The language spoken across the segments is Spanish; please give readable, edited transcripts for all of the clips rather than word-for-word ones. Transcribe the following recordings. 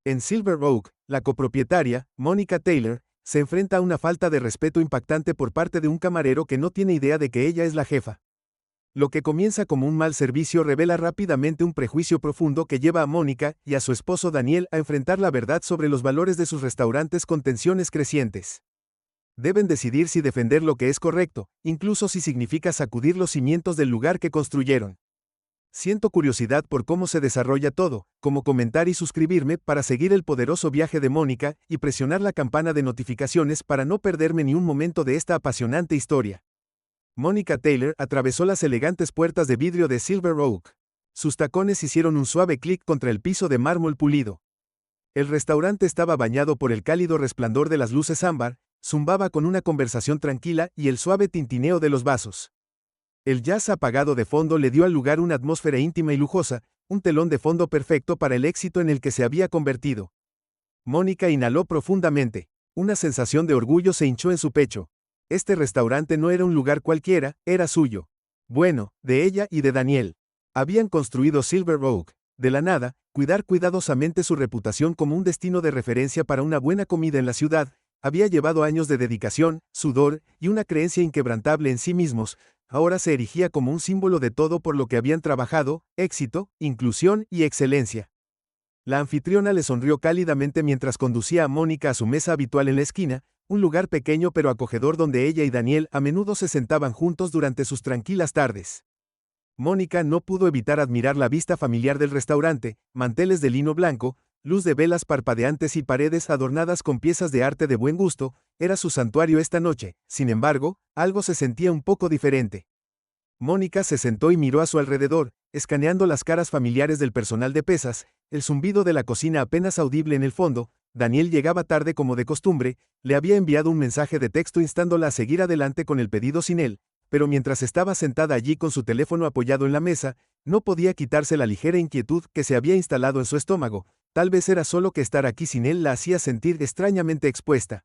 En Silver Oak, la copropietaria, Mónica Taylor, se enfrenta a una falta de respeto impactante por parte de un camarero que no tiene idea de que ella es la jefa. Lo que comienza como un mal servicio revela rápidamente un prejuicio profundo que lleva a Mónica y a su esposo Daniel a enfrentar la verdad sobre los valores de sus restaurantes con tensiones crecientes. Deben decidir si defender lo que es correcto, incluso si significa sacudir los cimientos del lugar que construyeron. Siento curiosidad por cómo se desarrolla todo, como comentar y suscribirme para seguir el poderoso viaje de Mónica y presionar la campana de notificaciones para no perderme ni un momento de esta apasionante historia. Mónica Taylor atravesó las elegantes puertas de vidrio de Silver Oak. Sus tacones hicieron un suave clic contra el piso de mármol pulido. El restaurante estaba bañado por el cálido resplandor de las luces ámbar, zumbaba con una conversación tranquila y el suave tintineo de los vasos. El jazz apagado de fondo le dio al lugar una atmósfera íntima y lujosa, un telón de fondo perfecto para el éxito en el que se había convertido. Mónica inhaló profundamente. Una sensación de orgullo se hinchó en su pecho. Este restaurante no era un lugar cualquiera, era suyo. Bueno, de ella y de Daniel. Habían construido Silver Oak, de la nada, cuidar cuidadosamente su reputación como un destino de referencia para una buena comida en la ciudad, había llevado años de dedicación, sudor y una creencia inquebrantable en sí mismos. Ahora se erigía como un símbolo de todo por lo que habían trabajado: éxito, inclusión y excelencia. La anfitriona le sonrió cálidamente mientras conducía a Mónica a su mesa habitual en la esquina, un lugar pequeño pero acogedor donde ella y Daniel a menudo se sentaban juntos durante sus tranquilas tardes. Mónica no pudo evitar admirar la vista familiar del restaurante: manteles de lino blanco, luz de velas parpadeantes y paredes adornadas con piezas de arte de buen gusto. Era su santuario esta noche. Sin embargo, algo se sentía un poco diferente. Mónica se sentó y miró a su alrededor, escaneando las caras familiares del personal de pesas, el zumbido de la cocina apenas audible en el fondo. Daniel llegaba tarde como de costumbre, le había enviado un mensaje de texto instándola a seguir adelante con el pedido sin él, pero mientras estaba sentada allí con su teléfono apoyado en la mesa, no podía quitarse la ligera inquietud que se había instalado en su estómago. Tal vez era solo que estar aquí sin él la hacía sentir extrañamente expuesta.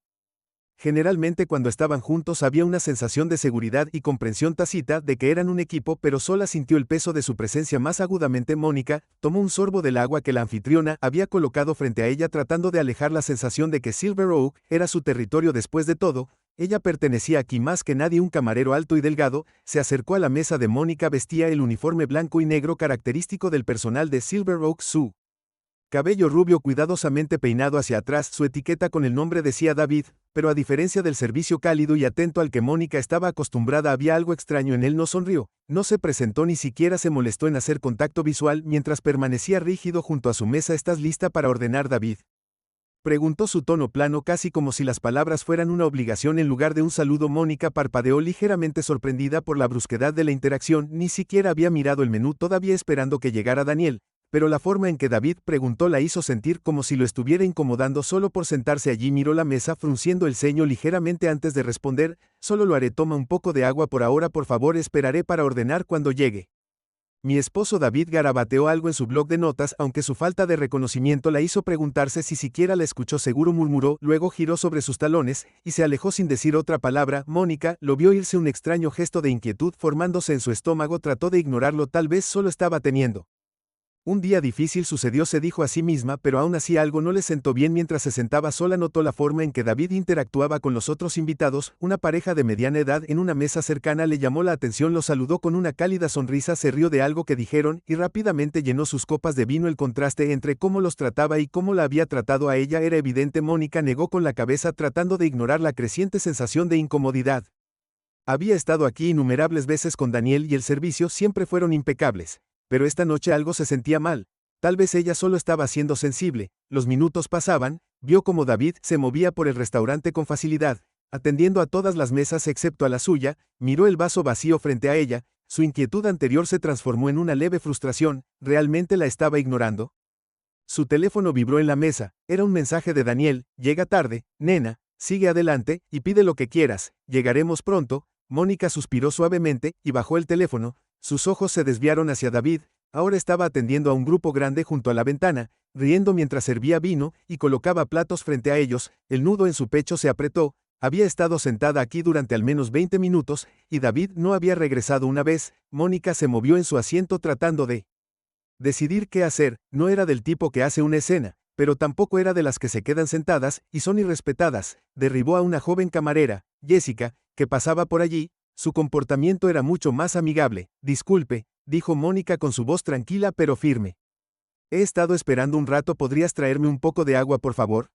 Generalmente cuando estaban juntos había una sensación de seguridad y comprensión tácita de que eran un equipo, pero sola sintió el peso de su presencia más agudamente. Mónica tomó un sorbo del agua que la anfitriona había colocado frente a ella, tratando de alejar la sensación de que Silver Oak era su territorio. Después de todo, ella pertenecía aquí más que nadie. Un camarero alto y delgado se acercó a la mesa de Mónica. Vestía el uniforme blanco y negro característico del personal de Silver Oak. Su cabello rubio cuidadosamente peinado hacia atrás, su etiqueta con el nombre decía David, pero a diferencia del servicio cálido y atento al que Mónica estaba acostumbrada, había algo extraño en él. No sonrió, no se presentó, ni siquiera se molestó en hacer contacto visual mientras permanecía rígido junto a su mesa. ¿Estás lista para ordenar, David?, preguntó, su tono plano, casi como si las palabras fueran una obligación en lugar de un saludo. Mónica parpadeó ligeramente, sorprendida por la brusquedad de la interacción. Ni siquiera había mirado el menú, todavía esperando que llegara Daniel, pero la forma en que David preguntó la hizo sentir como si lo estuviera incomodando solo por sentarse allí. Miró la mesa frunciendo el ceño ligeramente antes de responder: solo lo haré. Toma un poco de agua por ahora, por favor. Esperaré para ordenar cuando llegue. Mi esposo David garabateó algo en su blog de notas, aunque su falta de reconocimiento la hizo preguntarse si siquiera la escuchó. Seguro, murmuró, luego giró sobre sus talones y se alejó sin decir otra palabra. Mónica lo vio irse, un extraño gesto de inquietud formándose en su estómago. Trató de ignorarlo, tal vez solo estaba teniendo un día difícil, sucedió, se dijo a sí misma, pero aún así algo no le sentó bien mientras se sentaba sola. Notó la forma en que David interactuaba con los otros invitados, una pareja de mediana edad en una mesa cercana. Le llamó la atención, lo saludó con una cálida sonrisa, se rió de algo que dijeron y rápidamente llenó sus copas de vino. El contraste entre cómo los trataba y cómo la había tratado a ella era evidente. Mónica negó con la cabeza, tratando de ignorar la creciente sensación de incomodidad. Había estado aquí innumerables veces con Daniel y el servicio siempre fueron impecables. Pero esta noche algo se sentía mal. Tal vez ella solo estaba siendo sensible. Los minutos pasaban, vio cómo David se movía por el restaurante con facilidad, atendiendo a todas las mesas excepto a la suya. Miró el vaso vacío frente a ella. Su inquietud anterior se transformó en una leve frustración. ¿Realmente la estaba ignorando? Su teléfono vibró en la mesa. Era un mensaje de Daniel: llega tarde, nena, sigue adelante y pide lo que quieras, llegaremos pronto. Mónica suspiró suavemente y bajó el teléfono. Sus ojos se desviaron hacia David. Ahora estaba atendiendo a un grupo grande junto a la ventana, riendo mientras servía vino y colocaba platos frente a ellos. El nudo en su pecho se apretó. Había estado sentada aquí durante al menos 20 minutos, y David no había regresado una vez. Mónica se movió en su asiento tratando de decidir qué hacer. No era del tipo que hace una escena, Pero tampoco era de las que se quedan sentadas y son irrespetadas. Derribó a una joven camarera, Jessica, que pasaba por allí. Su comportamiento era mucho más amigable. Disculpe, dijo Mónica con su voz tranquila pero firme. He estado esperando un rato, ¿podrías traerme un poco de agua, por favor?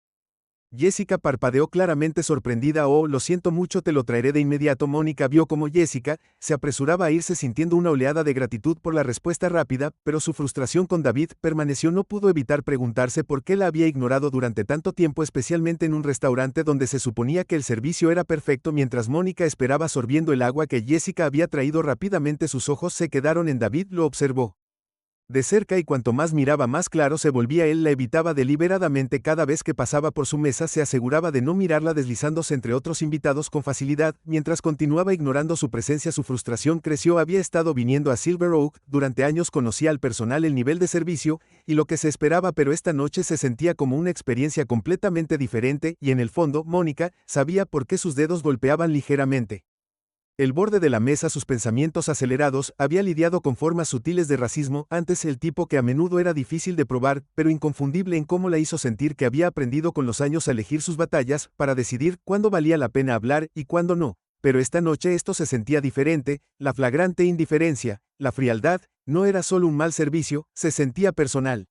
Jessica parpadeó claramente sorprendida. Oh, lo siento mucho, te lo traeré de inmediato. Mónica vio cómo Jessica se apresuraba a irse sintiendo una oleada de gratitud por la respuesta rápida, pero su frustración con David permaneció. No pudo evitar preguntarse por qué la había ignorado durante tanto tiempo, especialmente en un restaurante donde se suponía que el servicio era perfecto. Mientras Mónica esperaba sorbiendo el agua que Jessica había traído rápidamente, sus ojos se quedaron en David. Lo observó de cerca y cuanto más miraba más claro se volvía. Él la evitaba deliberadamente cada vez que pasaba por su mesa, se aseguraba de no mirarla, deslizándose entre otros invitados con facilidad. Mientras continuaba ignorando su presencia, su frustración creció. Había estado viniendo a Silver Oak durante años, conocía al personal, el nivel de servicio y lo que se esperaba, pero esta noche se sentía como una experiencia completamente diferente y en el fondo, Mónica sabía por qué sus dedos golpeaban ligeramente el borde de la mesa. Sus pensamientos acelerados. Había lidiado con formas sutiles de racismo antes, el tipo que a menudo era difícil de probar, pero inconfundible en cómo la hizo sentir que había aprendido con los años a elegir sus batallas, para decidir cuándo valía la pena hablar y cuándo no. Pero esta noche esto se sentía diferente. La flagrante indiferencia, la frialdad, no era solo un mal servicio, se sentía personal.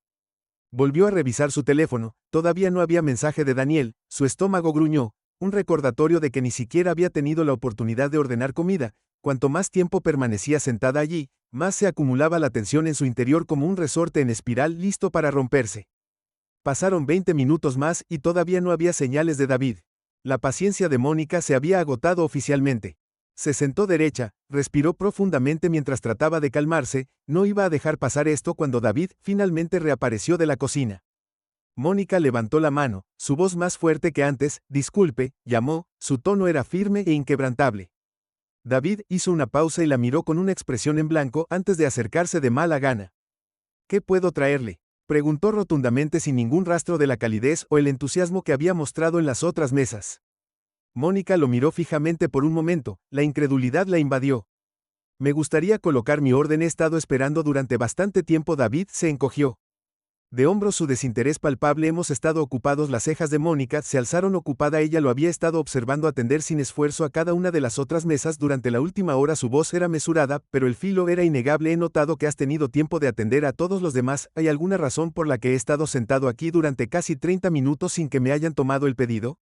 Volvió a revisar su teléfono. Todavía no había mensaje de Daniel. Su estómago gruñó. Un recordatorio de que ni siquiera había tenido la oportunidad de ordenar comida. Cuanto más tiempo permanecía sentada allí, más se acumulaba la tensión en su interior, como un resorte en espiral listo para romperse. Pasaron 20 minutos más y todavía no había señales de David. La paciencia de Mónica se había agotado oficialmente. Se sentó derecha, respiró profundamente mientras trataba de calmarse. No iba a dejar pasar esto cuando David finalmente reapareció de la cocina. Mónica levantó la mano, su voz más fuerte que antes. Disculpe, llamó, su tono era firme e inquebrantable. David hizo una pausa y la miró con una expresión en blanco antes de acercarse de mala gana. ¿Qué puedo traerle?, preguntó rotundamente, sin ningún rastro de la calidez o el entusiasmo que había mostrado en las otras mesas. Mónica lo miró fijamente por un momento, la incredulidad la invadió. Me gustaría colocar mi orden, he estado esperando durante bastante tiempo. David se encogió de hombros, su desinterés palpable. Hemos estado ocupados. Las cejas de Mónica se alzaron. Ocupada, ella lo había estado observando atender sin esfuerzo a cada una de las otras mesas durante la última hora. Su voz era mesurada, pero el filo era innegable. He notado que has tenido tiempo de atender a todos los demás. ¿Hay alguna razón por la que he estado sentado aquí durante casi 30 minutos sin que me hayan tomado el pedido?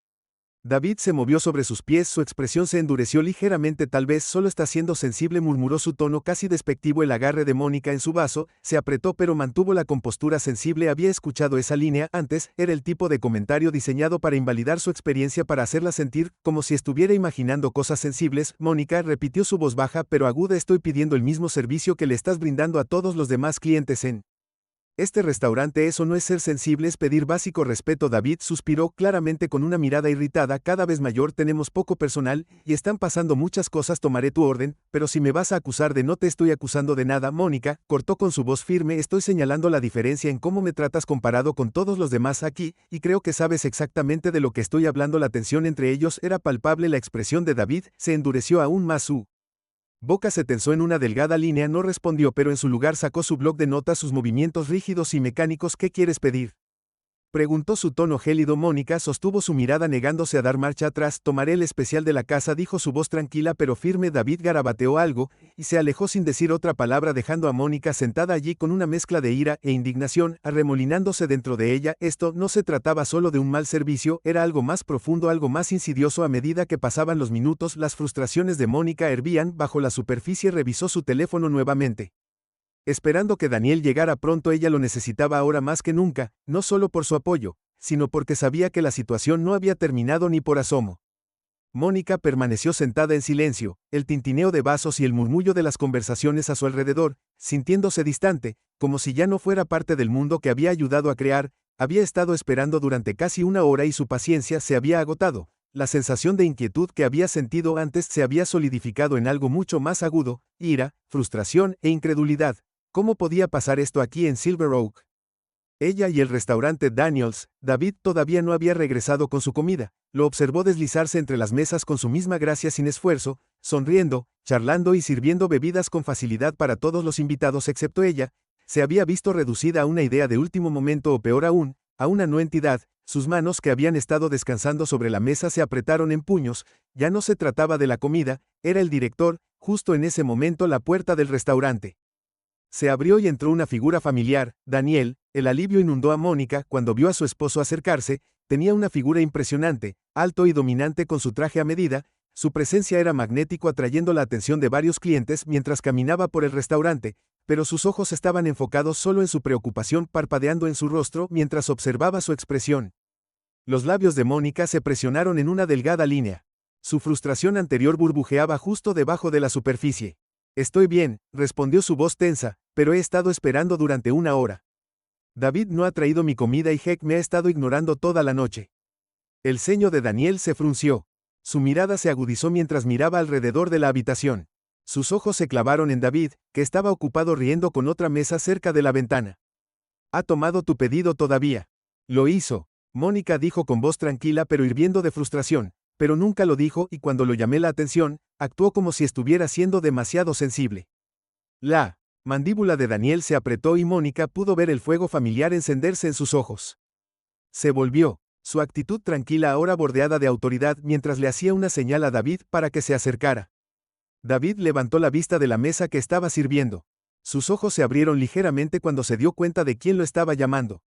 David se movió sobre sus pies, su expresión se endureció ligeramente. Tal vez solo está siendo sensible, murmuró, su tono casi despectivo. El agarre de Mónica en su vaso se apretó, pero mantuvo la compostura sensible. Había escuchado esa línea antes. Era el tipo de comentario diseñado para invalidar su experiencia, para hacerla sentir como si estuviera imaginando cosas sensibles. Mónica repitió, su voz baja pero aguda, estoy pidiendo el mismo servicio que le estás brindando a todos los demás clientes en este restaurante. Eso no es ser sensible, es pedir básico respeto. David suspiró, claramente con una mirada irritada cada vez mayor. Tenemos poco personal y están pasando muchas cosas. Tomaré tu orden, pero si me vas a acusar de... No te estoy acusando de nada. Mónica cortó con su voz firme, estoy señalando la diferencia en cómo me tratas comparado con todos los demás aquí, y creo que sabes exactamente de lo que estoy hablando. La tensión entre ellos era palpable. La expresión de David se endureció aún más. Su boca se tensó en una delgada línea. No respondió, pero en su lugar sacó su bloc de notas, sus movimientos rígidos y mecánicos. ¿Qué quieres pedir?, preguntó, su tono gélido. Mónica sostuvo su mirada negándose a dar marcha atrás. Tomaré el especial de la casa, dijo, su voz tranquila pero firme. David garabateó algo y se alejó sin decir otra palabra, dejando a Mónica sentada allí con una mezcla de ira e indignación arremolinándose dentro de ella. Esto no se trataba solo de un mal servicio, era algo más profundo, algo más insidioso. A medida que pasaban los minutos, las frustraciones de Mónica hervían bajo la superficie. Revisó su teléfono nuevamente, esperando que Daniel llegara pronto. Ella lo necesitaba ahora más que nunca, no solo por su apoyo, sino porque sabía que la situación no había terminado ni por asomo. Mónica permaneció sentada en silencio, el tintineo de vasos y el murmullo de las conversaciones a su alrededor, sintiéndose distante, como si ya no fuera parte del mundo que había ayudado a crear. Había estado esperando durante casi una hora y su paciencia se había agotado. La sensación de inquietud que había sentido antes se había solidificado en algo mucho más agudo: ira, frustración e incredulidad. ¿Cómo podía pasar esto aquí en Silver Oak? Ella y el restaurante Daniels. David todavía no había regresado con su comida. Lo observó deslizarse entre las mesas con su misma gracia, sin esfuerzo, sonriendo, charlando y sirviendo bebidas con facilidad para todos los invitados excepto ella. Se había visto reducida a una idea de último momento, o peor aún, A una no entidad, sus manos que habían estado descansando sobre la mesa se apretaron en puños, ya no se trataba de la comida, era el director, justo en ese momento la puerta del restaurante. Se abrió y entró una figura familiar, Daniel. El alivio inundó a Mónica cuando vio a su esposo acercarse. Tenía una figura impresionante, alto y dominante con su traje a medida. Su presencia era magnético, atrayendo la atención de varios clientes mientras caminaba por el restaurante, pero sus ojos estaban enfocados solo en su preocupación, parpadeando en su rostro mientras observaba su expresión. Los labios de Mónica se presionaron en una delgada línea. Su frustración anterior burbujeaba justo debajo de la superficie. Estoy bien, respondió su voz tensa, pero he estado esperando durante una hora. David no ha traído mi comida y Heck me ha estado ignorando toda la noche. El ceño de Daniel se frunció. Su mirada se agudizó mientras miraba alrededor de la habitación. Sus ojos se clavaron en David, que estaba ocupado riendo con otra mesa cerca de la ventana. ¿Ha tomado tu pedido todavía? Lo hizo. Mónica dijo con voz tranquila pero hirviendo de frustración, pero nunca lo dijo y cuando lo llamé la atención, actuó como si estuviera siendo demasiado sensible. La mandíbula de Daniel se apretó y Mónica pudo ver el fuego familiar encenderse en sus ojos. Se volvió, su actitud tranquila ahora bordeada de autoridad mientras le hacía una señal a David para que se acercara. David levantó la vista de la mesa que estaba sirviendo. Sus ojos se abrieron ligeramente cuando se dio cuenta de quién lo estaba llamando.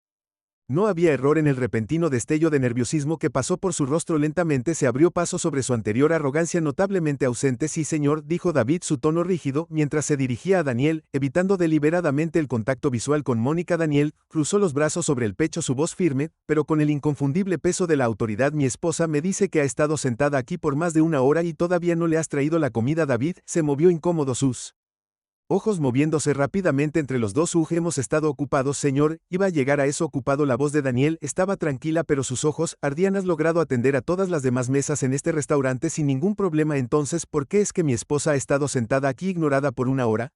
No había error en el repentino destello de nerviosismo que pasó por su rostro. Lentamente se abrió paso sobre su anterior arrogancia notablemente ausente. Sí, señor, dijo David, su tono rígido, mientras se dirigía a Daniel, evitando deliberadamente el contacto visual con Mónica. Daniel cruzó los brazos sobre el pecho, su voz firme, pero con el inconfundible peso de la autoridad. Mi esposa me dice que ha estado sentada aquí por más de una hora y todavía no le has traído la comida. David se movió incómodo, sus ojos moviéndose rápidamente entre los dos. Hemos estado ocupados, señor. Iba a llegar a eso. Ocupado. La voz de Daniel estaba tranquila pero sus ojos ardían. Has logrado atender a todas las demás mesas en este restaurante sin ningún problema. Entonces, ¿por qué es que mi esposa ha estado sentada aquí ignorada por una hora?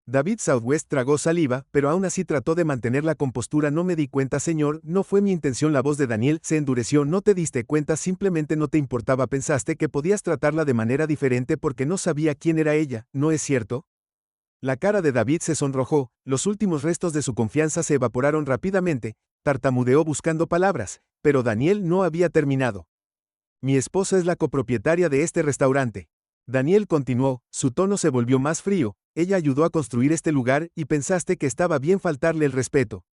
David Southwest tragó saliva, pero aún así trató de mantener la compostura. No me di cuenta, señor, no fue mi intención. La voz de Daniel se endureció. No te diste cuenta, simplemente no te importaba. Pensaste que podías tratarla de manera diferente porque no sabía quién era ella, ¿no es cierto? La cara de David se sonrojó, los últimos restos de su confianza se evaporaron rápidamente, tartamudeó buscando palabras, pero Daniel no había terminado. Mi esposa es la copropietaria de este restaurante. Daniel continuó, su tono se volvió más frío, ella ayudó a construir este lugar y pensaste que estaba bien faltarle el respeto.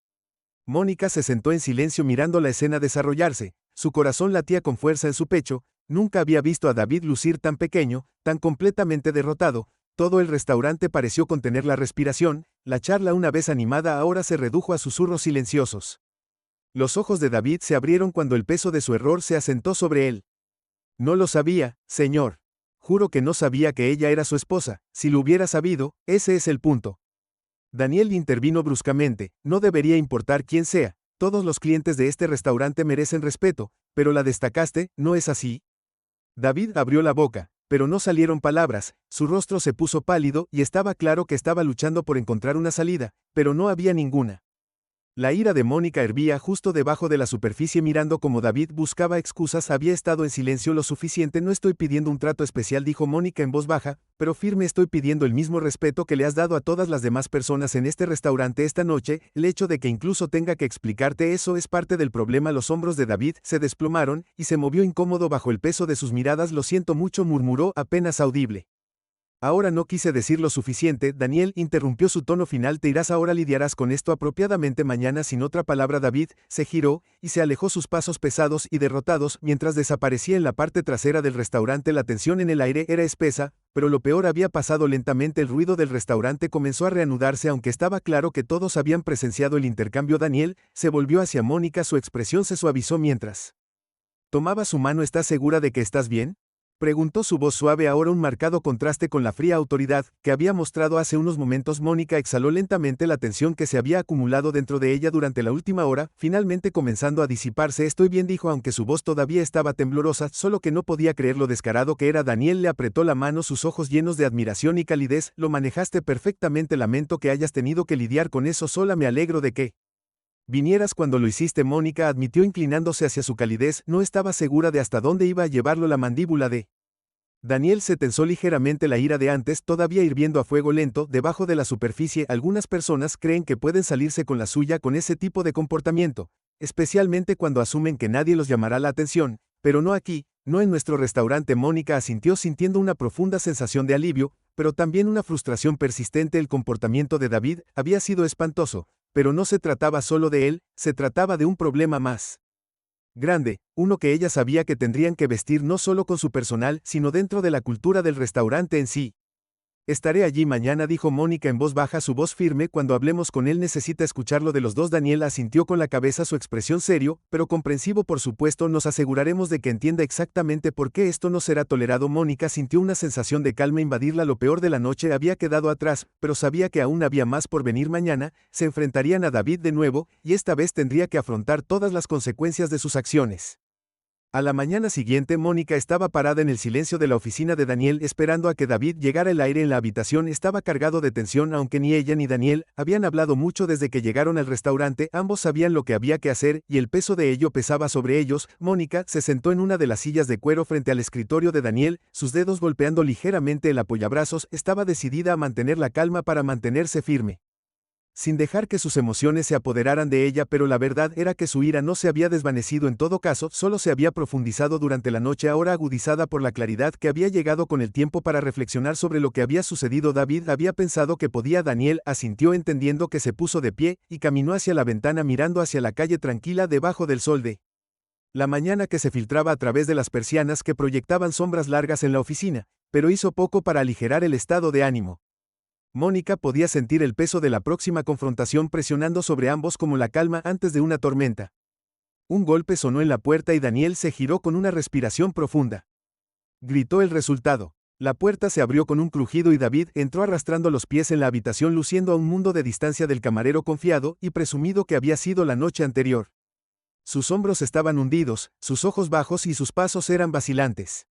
Mónica se sentó en silencio mirando la escena desarrollarse, su corazón latía con fuerza en su pecho, nunca había visto a David lucir tan pequeño, tan completamente derrotado. Todo el restaurante pareció contener la respiración. La charla, una vez animada, ahora se redujo a susurros silenciosos. Los ojos de David se abrieron cuando el peso de su error se asentó sobre él. No lo sabía, señor. Juro que no sabía que ella era su esposa. Si lo hubiera sabido, ese es el punto. Daniel intervino bruscamente. No debería importar quién sea. Todos los clientes de este restaurante merecen respeto, pero la destacaste, ¿no es así? David abrió la boca, pero no salieron palabras. Su rostro se puso pálido y estaba claro que estaba luchando por encontrar una salida, pero no había ninguna. La ira de Mónica hervía justo debajo de la superficie. Mirando como David buscaba excusas, había estado en silencio lo suficiente. No estoy pidiendo un trato especial, dijo Mónica en voz baja, pero firme. Estoy pidiendo el mismo respeto que le has dado a todas las demás personas en este restaurante esta noche. El hecho de que incluso tenga que explicarte eso es parte del problema. Los hombros de David se desplomaron y se movió incómodo bajo el peso de sus miradas. Lo siento mucho, murmuró apenas audible. Ahora no quise decir lo suficiente. Daniel interrumpió su tono final. Te irás ahora, lidiarás con esto apropiadamente mañana. Sin otra palabra, David se giró y se alejó, sus pasos pesados y derrotados mientras desaparecía en la parte trasera del restaurante. La tensión en el aire era espesa, pero lo peor había pasado. Lentamente el ruido del restaurante comenzó a reanudarse, aunque estaba claro que todos habían presenciado el intercambio. Daniel se volvió hacia Mónica, su expresión se suavizó mientras tomaba su mano. ¿Estás segura de que estás bien?, preguntó, su voz suave, ahora un marcado contraste con la fría autoridad que había mostrado hace unos momentos. Mónica exhaló lentamente, la tensión que se había acumulado dentro de ella durante la última hora, finalmente comenzando a disiparse. Estoy bien, dijo, aunque su voz todavía estaba temblorosa, solo que no podía creer lo descarado que era. Daniel le apretó la mano, sus ojos llenos de admiración y calidez. Lo manejaste perfectamente, lamento que hayas tenido que lidiar con eso sola, me alegro de que vinieras cuando lo hiciste. Mónica admitió inclinándose hacia su calidez. No estaba segura de hasta dónde iba a llevarlo. La mandíbula de Daniel se tensó ligeramente, la ira de antes todavía hirviendo a fuego lento debajo de la superficie. Algunas personas creen que pueden salirse con la suya con ese tipo de comportamiento, especialmente cuando asumen que nadie los llamará la atención, pero no aquí, no en nuestro restaurante. Mónica asintió sintiendo una profunda sensación de alivio, pero también una frustración persistente. El comportamiento de David había sido espantoso, pero no se trataba solo de él, se trataba de un problema más grande, uno que ella sabía que tendrían que vestir no solo con su personal, sino dentro de la cultura del restaurante en sí. Estaré allí mañana, dijo Mónica en voz baja, su voz firme. Cuando hablemos con él necesita escucharlo de los dos. Daniel asintió con la cabeza, su expresión serio, pero comprensivo. Por supuesto, nos aseguraremos de que entienda exactamente por qué esto no será tolerado. Mónica sintió una sensación de calma invadirla. Lo peor de la noche había quedado atrás, pero sabía que aún había más por venir. Mañana, se enfrentarían a David de nuevo, y esta vez tendría que afrontar todas las consecuencias de sus acciones. A la mañana siguiente, Mónica estaba parada en el silencio de la oficina de Daniel esperando a que David llegara. El aire en la habitación estaba cargado de tensión, aunque ni ella ni Daniel habían hablado mucho desde que llegaron al restaurante. Ambos sabían lo que había que hacer, y el peso de ello pesaba sobre ellos. Mónica se sentó en una de las sillas de cuero frente al escritorio de Daniel, sus dedos golpeando ligeramente el apoyabrazos. Estaba decidida a mantener la calma para mantenerse firme, sin dejar que sus emociones se apoderaran de ella, pero la verdad era que su ira no se había desvanecido. En todo caso, solo se había profundizado durante la noche, ahora agudizada por la claridad que había llegado con el tiempo para reflexionar sobre lo que había sucedido. David había pensado que podía. Daniel asintió entendiendo que se puso de pie, y caminó hacia la ventana mirando hacia la calle tranquila debajo del sol de la mañana que se filtraba a través de las persianas que proyectaban sombras largas en la oficina, pero hizo poco para aligerar el estado de ánimo. Mónica podía sentir el peso de la próxima confrontación presionando sobre ambos como la calma antes de una tormenta. Un golpe sonó en la puerta y Daniel se giró con una respiración profunda. Gritó el resultado. La puerta se abrió con un crujido y David entró arrastrando los pies en la habitación, luciendo a un mundo de distancia del camarero confiado y presumido que había sido la noche anterior. Sus hombros estaban hundidos, sus ojos bajos y sus pasos eran vacilantes.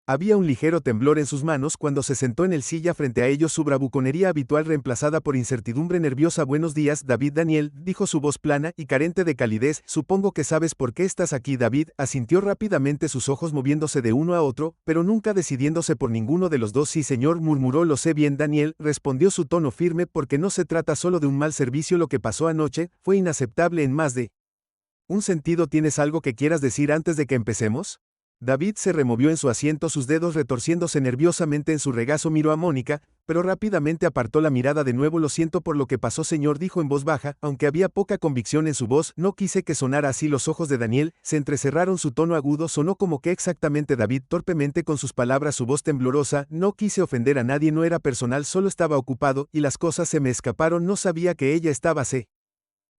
Había un ligero temblor en sus manos cuando se sentó en el silla frente a ellos, su bravuconería habitual reemplazada por incertidumbre nerviosa. Buenos días, David. Daniel, dijo su voz plana y carente de calidez. Supongo que sabes por qué estás aquí. David asintió rápidamente, sus ojos moviéndose de uno a otro, pero nunca decidiéndose por ninguno de los dos. Sí, señor, murmuró. Lo sé bien, Daniel, respondió su tono firme, porque no se trata solo de un mal servicio. Lo que pasó anoche fue inaceptable en más de un sentido. ¿Tienes algo que quieras decir antes de que empecemos? David se removió en su asiento, sus dedos retorciéndose nerviosamente en su regazo. Miró a Mónica, pero rápidamente apartó la mirada de nuevo. Lo siento por lo que pasó, señor, dijo en voz baja, aunque había poca convicción en su voz. No quise que sonara así. Los ojos de Daniel se entrecerraron, su tono agudo sonó como que exactamente. David torpemente con sus palabras, su voz temblorosa. No quise ofender a nadie, no era personal, solo estaba ocupado, y las cosas se me escaparon. No sabía que ella estaba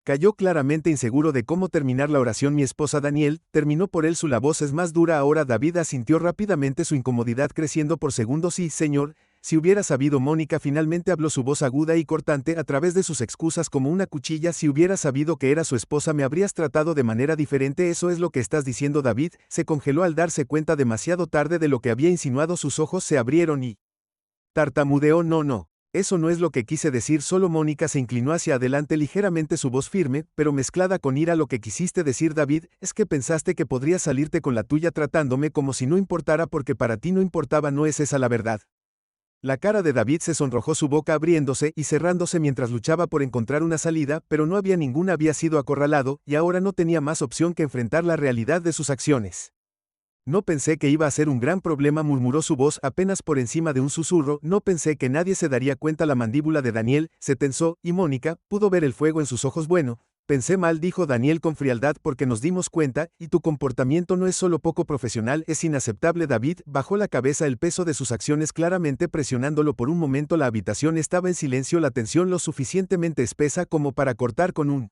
Cayó claramente inseguro de cómo terminar la oración. Mi esposa. Daniel terminó por él, la voz es más dura ahora. David asintió rápidamente, su incomodidad creciendo por segundos. Sí, señor, si hubiera sabido. Mónica finalmente habló, su voz aguda y cortante a través de sus excusas como una cuchilla. Si hubiera sabido que era su esposa me habrías tratado de manera diferente. ¿Eso es lo que estás diciendo? David se congeló al darse cuenta demasiado tarde de lo que había insinuado. Sus ojos se abrieron y tartamudeó. No. Eso no es lo que quise decir. Solo. Mónica se inclinó hacia adelante ligeramente, su voz firme, pero mezclada con ira. Lo que quisiste decir, David, es que pensaste que podrías salirte con la tuya tratándome como si no importara, porque para ti no importaba. ¿No es esa la verdad? La cara de David se sonrojó, su boca abriéndose y cerrándose mientras luchaba por encontrar una salida, pero no había ninguna. Había sido acorralado, y ahora no tenía más opción que enfrentar la realidad de sus acciones. No pensé que iba a ser un gran problema, murmuró, su voz apenas por encima de un susurro. No pensé que nadie se daría cuenta. La mandíbula de Daniel se tensó, y Mónica pudo ver el fuego en sus ojos. Bueno, pensé mal, dijo Daniel con frialdad, porque nos dimos cuenta, y tu comportamiento no es solo poco profesional, es inaceptable. David bajó la cabeza, el peso de sus acciones claramente presionándolo. Por un momento la habitación estaba en silencio, la tensión lo suficientemente espesa como para cortar con un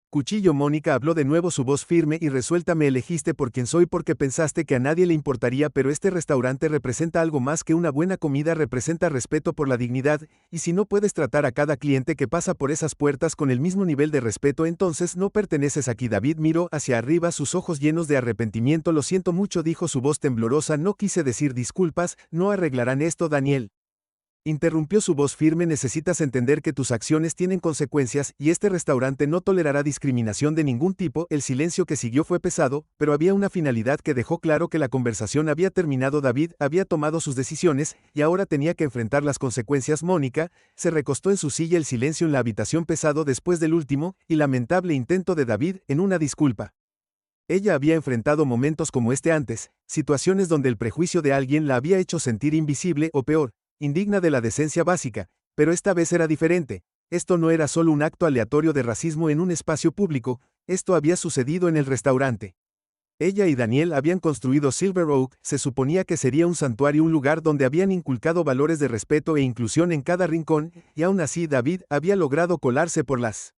cuchillo. Mónica habló de nuevo, su voz firme y resuelta. Me elegiste por quien soy porque pensaste que a nadie le importaría, pero este restaurante representa algo más que una buena comida, representa respeto por la dignidad, y si no puedes tratar a cada cliente que pasa por esas puertas con el mismo nivel de respeto, entonces no perteneces aquí. David miró hacia arriba, sus ojos llenos de arrepentimiento. Lo siento mucho, dijo, su voz temblorosa. No quise decir disculpas, no arreglarán esto, Daniel. Interrumpió su voz firme. Necesitas entender que tus acciones tienen consecuencias y este restaurante no tolerará discriminación de ningún tipo. El silencio que siguió fue pesado, pero había una finalidad que dejó claro que la conversación había terminado. David había tomado sus decisiones y ahora tenía que enfrentar las consecuencias. Mónica se recostó en su silla. El silencio en la habitación pesado después del último y lamentable intento de David en una disculpa. Ella había enfrentado momentos como este antes, situaciones donde el prejuicio de alguien la había hecho sentir invisible o peor, indigna de la decencia básica, pero esta vez era diferente. Esto no era solo un acto aleatorio de racismo en un espacio público, esto había sucedido en el restaurante. Ella y Daniel habían construido Silver Oak. Se suponía que sería un santuario, un lugar donde habían inculcado valores de respeto e inclusión en cada rincón, y aún así David había logrado colarse por las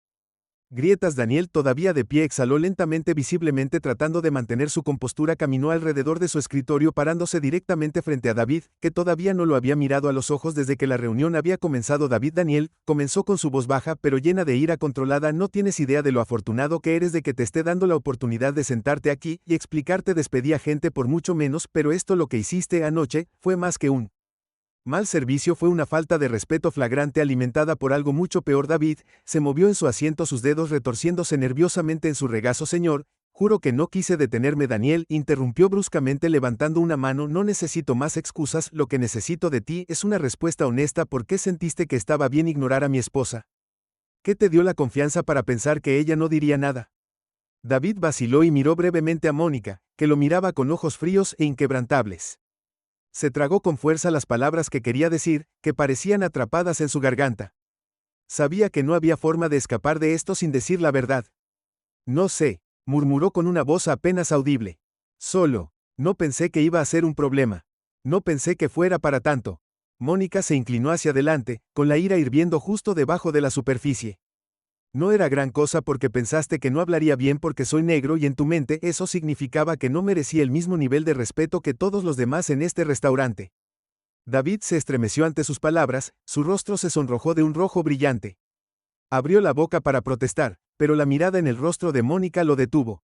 grietas. Daniel, todavía de pie, exhaló lentamente, visiblemente tratando de mantener su compostura. Caminó alrededor de su escritorio, parándose directamente frente a David, que todavía no lo había mirado a los ojos desde que la reunión había comenzado. Daniel, comenzó con su voz baja pero llena de ira controlada, no tienes idea de lo afortunado que eres de que te esté dando la oportunidad de sentarte aquí y explicarte. Despedí a gente por mucho menos, pero esto, lo que hiciste anoche, fue más que un mal servicio, fue una falta de respeto flagrante alimentada por algo mucho peor. David se movió en su asiento, sus dedos retorciéndose nerviosamente en su regazo. Señor, juro que no quise detenerme. Daniel interrumpió bruscamente levantando una mano. No necesito más excusas, lo que necesito de ti es una respuesta honesta. ¿Por qué sentiste que estaba bien ignorar a mi esposa? ¿Qué te dio la confianza para pensar que ella no diría nada? David vaciló y miró brevemente a Mónica, que lo miraba con ojos fríos e inquebrantables. Se tragó con fuerza las palabras que quería decir, que parecían atrapadas en su garganta. Sabía que no había forma de escapar de esto sin decir la verdad. No sé, murmuró con una voz apenas audible. No pensé que iba a ser un problema. No pensé que fuera para tanto. Mónica se inclinó hacia adelante, con la ira hirviendo justo debajo de la superficie. No era gran cosa porque pensaste que no hablaría bien porque soy negro y en tu mente eso significaba que no merecía el mismo nivel de respeto que todos los demás en este restaurante. David se estremeció ante sus palabras, su rostro se sonrojó de un rojo brillante. Abrió la boca para protestar, pero la mirada en el rostro de Mónica lo detuvo.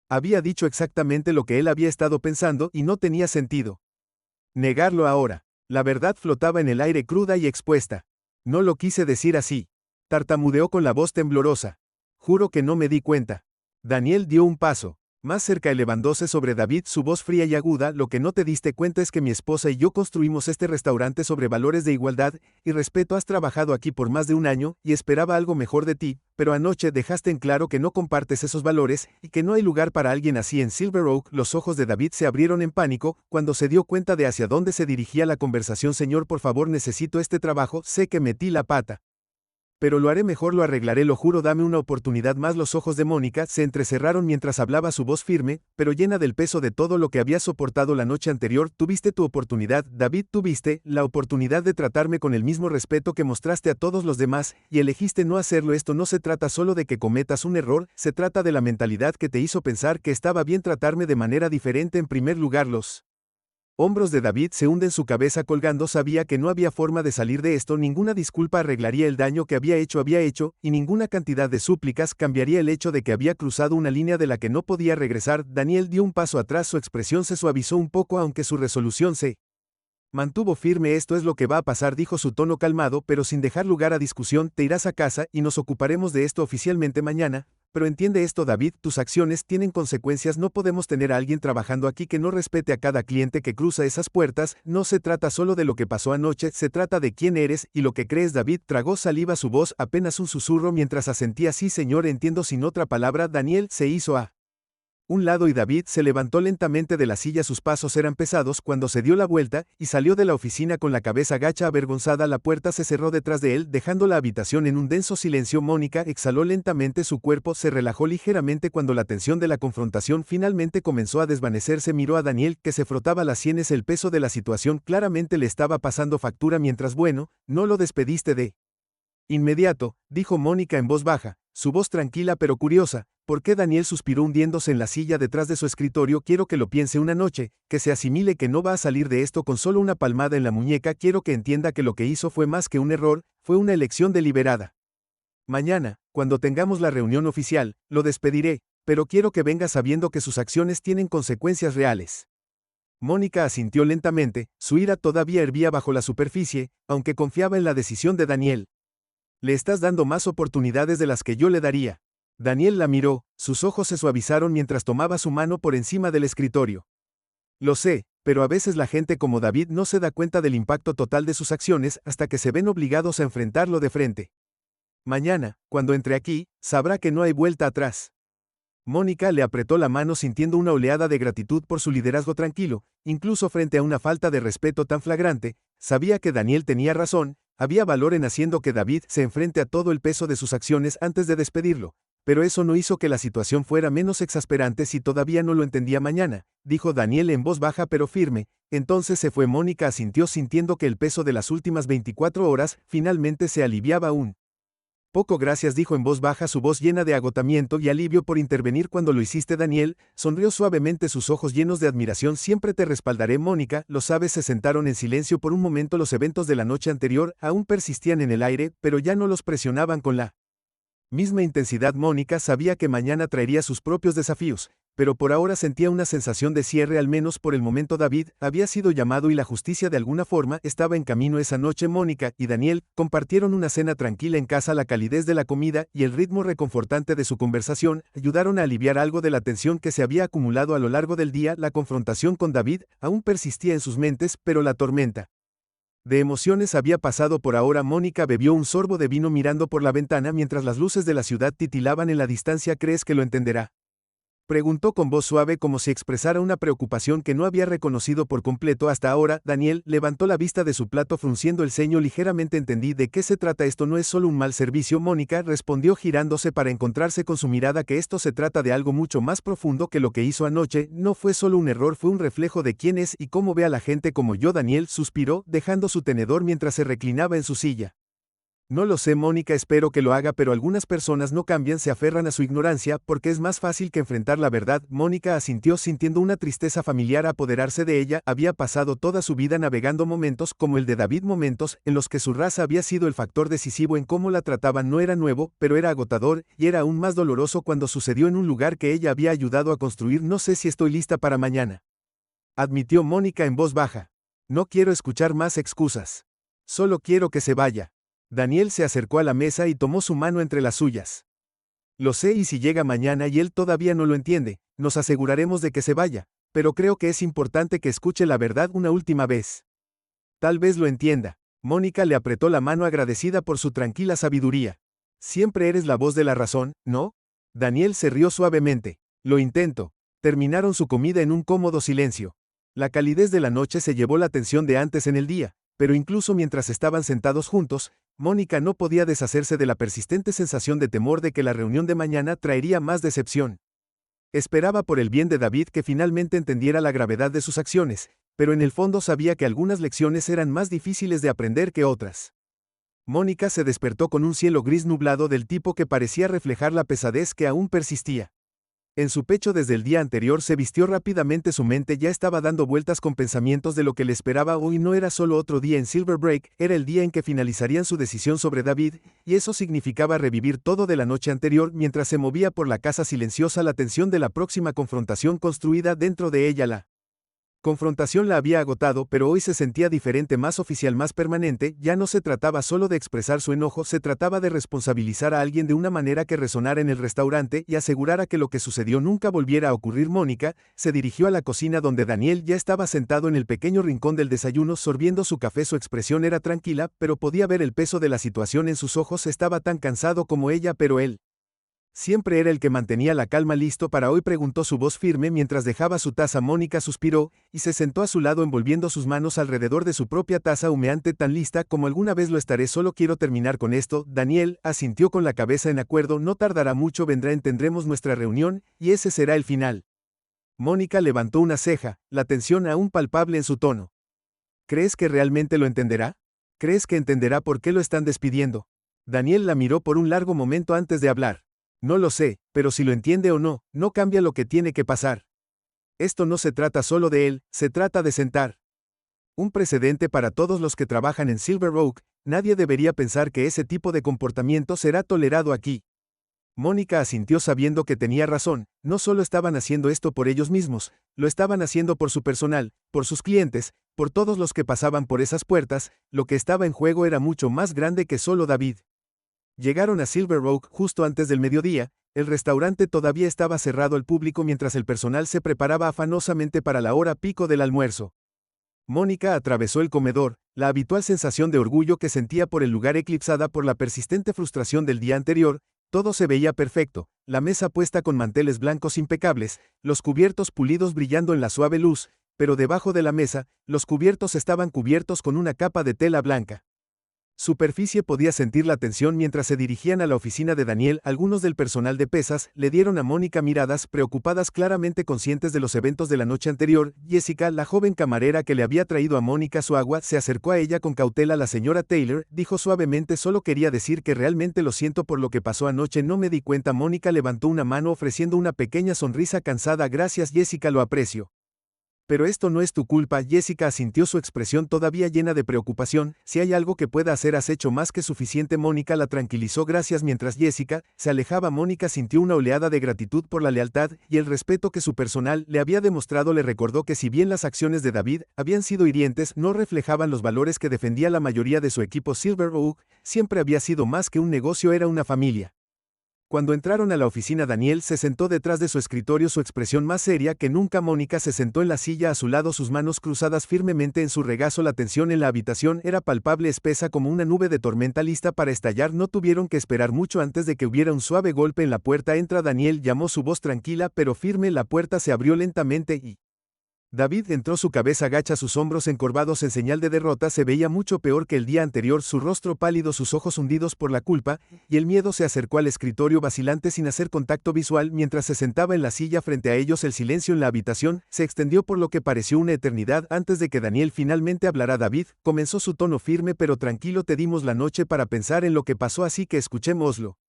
Había dicho exactamente lo que él había estado pensando y no tenía sentido negarlo ahora. La verdad flotaba en el aire, cruda y expuesta. No lo quise decir así. Tartamudeó con la voz temblorosa. Juro que no me di cuenta. Daniel dio un paso más cerca, elevándose sobre David, su voz fría y aguda. Lo que no te diste cuenta es que mi esposa y yo construimos este restaurante sobre valores de igualdad y respeto. Has trabajado aquí por más de un año y esperaba algo mejor de ti, pero anoche dejaste en claro que no compartes esos valores y que no hay lugar para alguien así en Silver Oak. Los ojos de David se abrieron en pánico cuando se dio cuenta de hacia dónde se dirigía la conversación. Señor, por favor, necesito este trabajo. Sé que metí la pata, pero lo haré mejor, lo arreglaré, lo juro, dame una oportunidad más. Los ojos de Mónica se entrecerraron mientras hablaba, su voz firme, pero llena del peso de todo lo que había soportado la noche anterior. Tuviste tu oportunidad, David, tuviste la oportunidad de tratarme con el mismo respeto que mostraste a todos los demás, y elegiste no hacerlo. Esto no se trata solo de que cometas un error, se trata de la mentalidad que te hizo pensar que estaba bien tratarme de manera diferente. En primer lugar, los hombros de David se hunden, su cabeza colgando. Sabía que no había forma de salir de esto, ninguna disculpa arreglaría el daño que había hecho, y ninguna cantidad de súplicas cambiaría el hecho de que había cruzado una línea de la que no podía regresar. Daniel dio un paso atrás, su expresión se suavizó un poco aunque su resolución se mantuvo firme. Esto es lo que va a pasar, dijo, su tono calmado pero sin dejar lugar a discusión. Te irás a casa y nos ocuparemos de esto oficialmente mañana. Pero entiende esto, David, tus acciones tienen consecuencias. No podemos tener a alguien trabajando aquí que no respete a cada cliente que cruza esas puertas. No se trata solo de lo que pasó anoche, se trata de quién eres y lo que crees. David tragó saliva, su voz apenas un susurro mientras asentía. Sí, señor, entiendo. Sin otra palabra, Daniel se hizo a un lado y David se levantó lentamente de la silla. Sus pasos eran pesados cuando se dio la vuelta y salió de la oficina con la cabeza gacha, avergonzada. La puerta se cerró detrás de él, dejando la habitación en un denso silencio. Mónica exhaló lentamente, su cuerpo se relajó ligeramente cuando la tensión de la confrontación finalmente comenzó a desvanecerse. Miró a Daniel, que se frotaba las sienes. El peso de la situación claramente le estaba pasando factura. Mientras, bueno, no lo despediste de inmediato, dijo Mónica en voz baja, su voz tranquila pero curiosa. ¿Por qué? Daniel suspiró, hundiéndose en la silla detrás de su escritorio. Quiero que lo piense una noche, que se asimile que no va a salir de esto con solo una palmada en la muñeca. Quiero que entienda que lo que hizo fue más que un error, fue una elección deliberada. Mañana, cuando tengamos la reunión oficial, lo despediré, pero quiero que venga sabiendo que sus acciones tienen consecuencias reales. Mónica asintió lentamente, su ira todavía hervía bajo la superficie, aunque confiaba en la decisión de Daniel. Le estás dando más oportunidades de las que yo le daría. Daniel la miró, sus ojos se suavizaron mientras tomaba su mano por encima del escritorio. Lo sé, pero a veces la gente como David no se da cuenta del impacto total de sus acciones hasta que se ven obligados a enfrentarlo de frente. Mañana, cuando entre aquí, sabrá que no hay vuelta atrás. Mónica le apretó la mano sintiendo una oleada de gratitud por su liderazgo tranquilo, incluso frente a una falta de respeto tan flagrante. Sabía que Daniel tenía razón, había valor en haciendo que David se enfrente a todo el peso de sus acciones antes de despedirlo, pero eso no hizo que la situación fuera menos exasperante si todavía no lo entendía mañana, dijo Daniel en voz baja pero firme. Entonces se fue. Mónica asintió sintiendo que el peso de las últimas 24 horas finalmente se aliviaba aún. Poco gracias, dijo en voz baja, su voz llena de agotamiento y alivio por intervenir cuando lo hiciste. Daniel sonrió suavemente, sus ojos llenos de admiración. Siempre te respaldaré, Mónica, lo sabes. Se sentaron en silencio por un momento. Los eventos de la noche anterior aún persistían en el aire, pero ya no los presionaban con la misma intensidad. Mónica sabía que mañana traería sus propios desafíos, pero por ahora sentía una sensación de cierre, al menos por el momento. David había sido llamado y la justicia de alguna forma estaba en camino. Esa noche Mónica y Daniel compartieron una cena tranquila en casa. La calidez de la comida y el ritmo reconfortante de su conversación ayudaron a aliviar algo de la tensión que se había acumulado a lo largo del día. La confrontación con David aún persistía en sus mentes, pero la tormenta de emociones había pasado por ahora. Mónica bebió un sorbo de vino mirando por la ventana mientras las luces de la ciudad titilaban en la distancia. ¿Crees que lo entenderá?, preguntó con voz suave, como si expresara una preocupación que no había reconocido por completo hasta ahora. Daniel levantó la vista de su plato frunciendo el ceño ligeramente. Entendí de qué se trata. Esto no es solo un mal servicio, Mónica respondió girándose para encontrarse con su mirada. Que esto se trata de algo mucho más profundo que lo que hizo anoche. No fue solo un error, fue un reflejo de quién es y cómo ve a la gente como yo. Daniel suspiró, dejando su tenedor mientras se reclinaba en su silla. No lo sé, Mónica, espero que lo haga, pero algunas personas no cambian, se aferran a su ignorancia porque es más fácil que enfrentar la verdad. Mónica asintió sintiendo una tristeza familiar apoderarse de ella. Había pasado toda su vida navegando momentos como el de David, momentos en los que su raza había sido el factor decisivo en cómo la trataban. No era nuevo, pero era agotador, y era aún más doloroso cuando sucedió en un lugar que ella había ayudado a construir. No sé si estoy lista para mañana, admitió Mónica en voz baja. No quiero escuchar más excusas. Solo quiero que se vaya. Daniel se acercó a la mesa y tomó su mano entre las suyas. Lo sé, y si llega mañana y él todavía no lo entiende, nos aseguraremos de que se vaya, pero creo que es importante que escuche la verdad una última vez. Tal vez lo entienda. Mónica le apretó la mano agradecida por su tranquila sabiduría. Siempre eres la voz de la razón, ¿no? Daniel se rió suavemente. Lo intento. Terminaron su comida en un cómodo silencio. La calidez de la noche se llevó la atención de antes en el día, pero incluso mientras estaban sentados juntos, Mónica no podía deshacerse de la persistente sensación de temor de que la reunión de mañana traería más decepción. Esperaba por el bien de David que finalmente entendiera la gravedad de sus acciones, pero en el fondo sabía que algunas lecciones eran más difíciles de aprender que otras. Mónica se despertó con un cielo gris nublado del tipo que parecía reflejar la pesadez que aún persistía en su pecho desde el día anterior. Se vistió rápidamente, su mente ya estaba dando vueltas con pensamientos de lo que le esperaba hoy. No era solo otro día en Silver Break, era el día en que finalizarían su decisión sobre David, y eso significaba revivir todo de la noche anterior. Mientras se movía por la casa silenciosa, la tensión de la próxima confrontación construida dentro de ella. La confrontación la había agotado, pero hoy se sentía diferente, más oficial, más permanente. Ya no se trataba solo de expresar su enojo, se trataba de responsabilizar a alguien de una manera que resonara en el restaurante y asegurara que lo que sucedió nunca volviera a ocurrir. Mónica se dirigió a la cocina donde Daniel ya estaba sentado en el pequeño rincón del desayuno sorbiendo su café. Su expresión era tranquila, pero podía ver el peso de la situación en sus ojos. Estaba tan cansado como ella, pero él siempre era el que mantenía la calma. ¿Listo para hoy?, preguntó, su voz firme mientras dejaba su taza. Mónica suspiró y se sentó a su lado envolviendo sus manos alrededor de su propia taza humeante. Tan lista como alguna vez lo estaré, solo quiero terminar con esto. Daniel asintió con la cabeza en acuerdo. No tardará mucho, vendrá, tendremos nuestra reunión, y ese será el final. Mónica levantó una ceja, la tensión aún palpable en su tono. ¿Crees que realmente lo entenderá? ¿Crees que entenderá por qué lo están despidiendo? Daniel la miró por un largo momento antes de hablar. No lo sé, pero si lo entiende o no, no cambia lo que tiene que pasar. Esto no se trata solo de él, se trata de sentar un precedente para todos los que trabajan en Silver Oak. Nadie debería pensar que ese tipo de comportamiento será tolerado aquí. Mónica asintió sabiendo que tenía razón, no solo estaban haciendo esto por ellos mismos, lo estaban haciendo por su personal, por sus clientes, por todos los que pasaban por esas puertas, lo que estaba en juego era mucho más grande que solo David. Llegaron a Silver Oak justo antes del mediodía, el restaurante todavía estaba cerrado al público mientras el personal se preparaba afanosamente para la hora pico del almuerzo. Mónica atravesó el comedor, la habitual sensación de orgullo que sentía por el lugar eclipsada por la persistente frustración del día anterior. Todo se veía perfecto, la mesa puesta con manteles blancos impecables, los cubiertos pulidos brillando en la suave luz, pero debajo de la mesa, los cubiertos estaban cubiertos con una capa de tela blanca. Superficie podía sentir la tensión mientras se dirigían a la oficina de Daniel. Algunos del personal de pesas le dieron a Mónica miradas preocupadas, claramente conscientes de los eventos de la noche anterior. Jessica, la joven camarera que le había traído a Mónica su agua, se acercó a ella con cautela. La señora Taylor dijo suavemente: solo quería decir que realmente lo siento por lo que pasó anoche, no me di cuenta. Mónica levantó una mano ofreciendo una pequeña sonrisa cansada. Gracias Jessica, lo aprecio. Pero esto no es tu culpa. Jessica asintió, su expresión todavía llena de preocupación. Si hay algo que pueda hacer, has hecho más que suficiente. Mónica la tranquilizó. Gracias. Mientras Jessica se alejaba, Mónica sintió una oleada de gratitud por la lealtad y el respeto que su personal le había demostrado. Le recordó que si bien las acciones de David habían sido hirientes, no reflejaban los valores que defendía la mayoría de su equipo. Silver Oak siempre había sido más que un negocio, era una familia. Cuando entraron a la oficina, Daniel se sentó detrás de su escritorio, su expresión más seria que nunca. Mónica se sentó en la silla a su lado, sus manos cruzadas firmemente en su regazo. La tensión en la habitación era palpable, espesa como una nube de tormenta lista para estallar. No tuvieron que esperar mucho antes de que hubiera un suave golpe en la puerta. Entra Daniel, llamó, su voz tranquila pero firme. La puerta se abrió lentamente y David entró, su cabeza agacha, sus hombros encorvados en señal de derrota. Se veía mucho peor que el día anterior, su rostro pálido, sus ojos hundidos por la culpa y el miedo. Se acercó al escritorio vacilante sin hacer contacto visual mientras se sentaba en la silla frente a ellos. El silencio en la habitación se extendió por lo que pareció una eternidad antes de que Daniel finalmente hablara. David comenzó, su tono firme pero tranquilo: te dimos la noche para pensar en lo que pasó, así que escuchémoslo.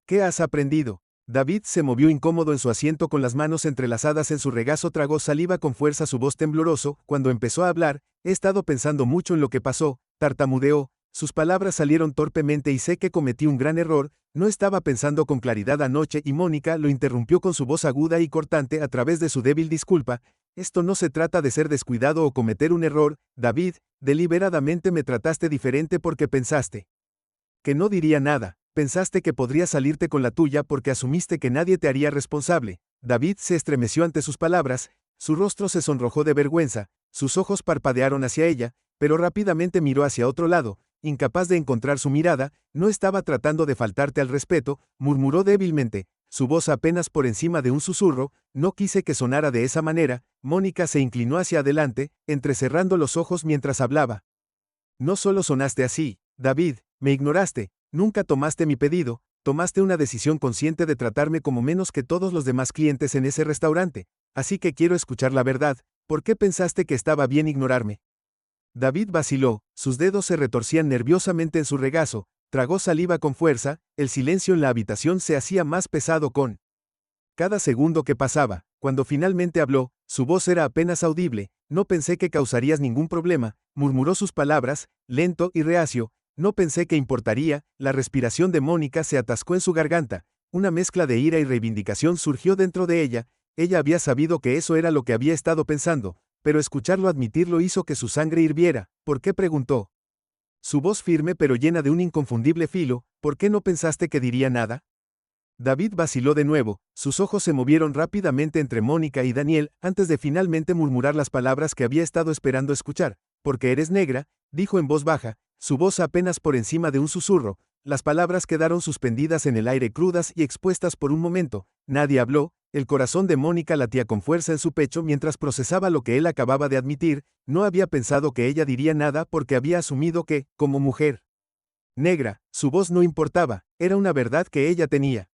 ¿Qué has aprendido? David se movió incómodo en su asiento con las manos entrelazadas en su regazo, tragó saliva con fuerza, su voz tembloroso. Cuando empezó a hablar: he estado pensando mucho en lo que pasó, tartamudeó, sus palabras salieron torpemente y sé que cometí un gran error, no estaba pensando con claridad anoche. Y Mónica lo interrumpió con su voz aguda y cortante a través de su débil disculpa: esto no se trata de ser descuidado o cometer un error, David, deliberadamente me trataste diferente porque pensaste que no diría nada. Pensaste que podrías salirte con la tuya porque asumiste que nadie te haría responsable. David se estremeció ante sus palabras, su rostro se sonrojó de vergüenza, sus ojos parpadearon hacia ella, pero rápidamente miró hacia otro lado, incapaz de encontrar su mirada. No estaba tratando de faltarte al respeto, murmuró débilmente, su voz apenas por encima de un susurro. No quise que sonara de esa manera. Mónica se inclinó hacia adelante, entrecerrando los ojos mientras hablaba. No solo sonaste así, David, me ignoraste. Nunca tomaste mi pedido, tomaste una decisión consciente de tratarme como menos que todos los demás clientes en ese restaurante, así que quiero escuchar la verdad. ¿Por qué pensaste que estaba bien ignorarme? David vaciló, sus dedos se retorcían nerviosamente en su regazo, tragó saliva con fuerza. El silencio en la habitación se hacía más pesado con cada segundo que pasaba. Cuando finalmente habló, su voz era apenas audible. No pensé que causarías ningún problema, murmuró sus palabras, lento y reacio. No pensé que importaría. La respiración de Mónica se atascó en su garganta. Una mezcla de ira y reivindicación surgió dentro de ella. Ella había sabido que eso era lo que había estado pensando, pero escucharlo admitirlo hizo que su sangre hirviera. ¿Por qué?, preguntó. Su voz firme pero llena de un inconfundible filo. ¿Por qué no pensaste que diría nada? David vaciló de nuevo, sus ojos se movieron rápidamente entre Mónica y Daniel, antes de finalmente murmurar las palabras que había estado esperando escuchar. Porque eres negra, dijo en voz baja, su voz apenas por encima de un susurro. Las palabras quedaron suspendidas en el aire, crudas y expuestas por un momento. Nadie habló. El corazón de Mónica latía con fuerza en su pecho mientras procesaba lo que él acababa de admitir. No había pensado que ella diría nada porque había asumido que, como mujer negra, su voz no importaba. Era una verdad que ella tenía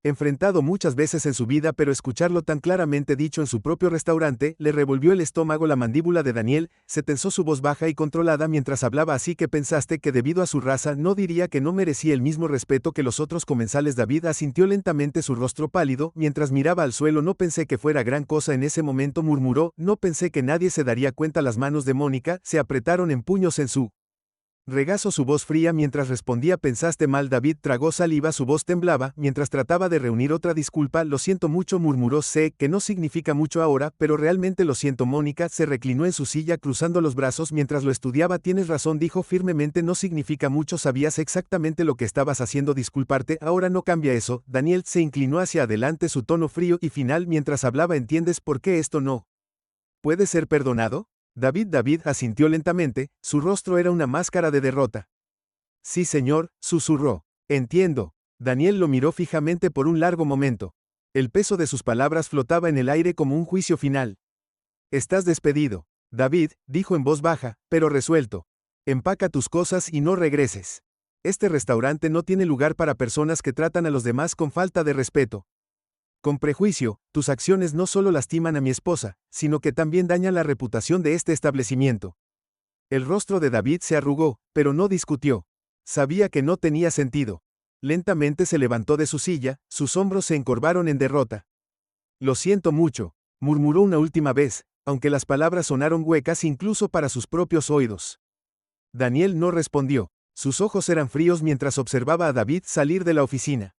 enfrentado muchas veces en su vida, pero escucharlo tan claramente dicho en su propio restaurante le revolvió el estómago. La mandíbula de Daniel se tensó, su voz baja y controlada mientras hablaba. Así que pensaste que debido a su raza no diría que no merecía el mismo respeto que los otros comensales. David asintió lentamente, su rostro pálido, mientras miraba al suelo. No pensé que fuera gran cosa en ese momento, murmuró, no pensé que nadie se daría cuenta. Las manos de Mónica se apretaron en puños en su Regazó su voz fría mientras respondía. Pensaste mal. David tragó saliva, su voz temblaba, mientras trataba de reunir otra disculpa. Lo siento mucho, murmuró. Sé que no significa mucho ahora, pero realmente lo siento. Mónica se reclinó en su silla cruzando los brazos mientras lo estudiaba. Tienes razón, dijo firmemente, no significa mucho, sabías exactamente lo que estabas haciendo. Disculparte, ahora no cambia eso. Daniel se inclinó hacia adelante, su tono frío y final mientras hablaba. ¿Entiendes por qué esto no puede ser perdonado? David asintió lentamente, su rostro era una máscara de derrota. Sí, señor, susurró. Entiendo. Daniel lo miró fijamente por un largo momento. El peso de sus palabras flotaba en el aire como un juicio final. Estás despedido. David, dijo en voz baja, pero resuelto. Empaca tus cosas y no regreses. Este restaurante no tiene lugar para personas que tratan a los demás con falta de respeto. Con prejuicio, tus acciones no solo lastiman a mi esposa, sino que también dañan la reputación de este establecimiento. El rostro de David se arrugó, pero no discutió. Sabía que no tenía sentido. Lentamente se levantó de su silla, sus hombros se encorvaron en derrota. Lo siento mucho, murmuró una última vez, aunque las palabras sonaron huecas incluso para sus propios oídos. Daniel no respondió. Sus ojos eran fríos mientras observaba a David salir de la oficina.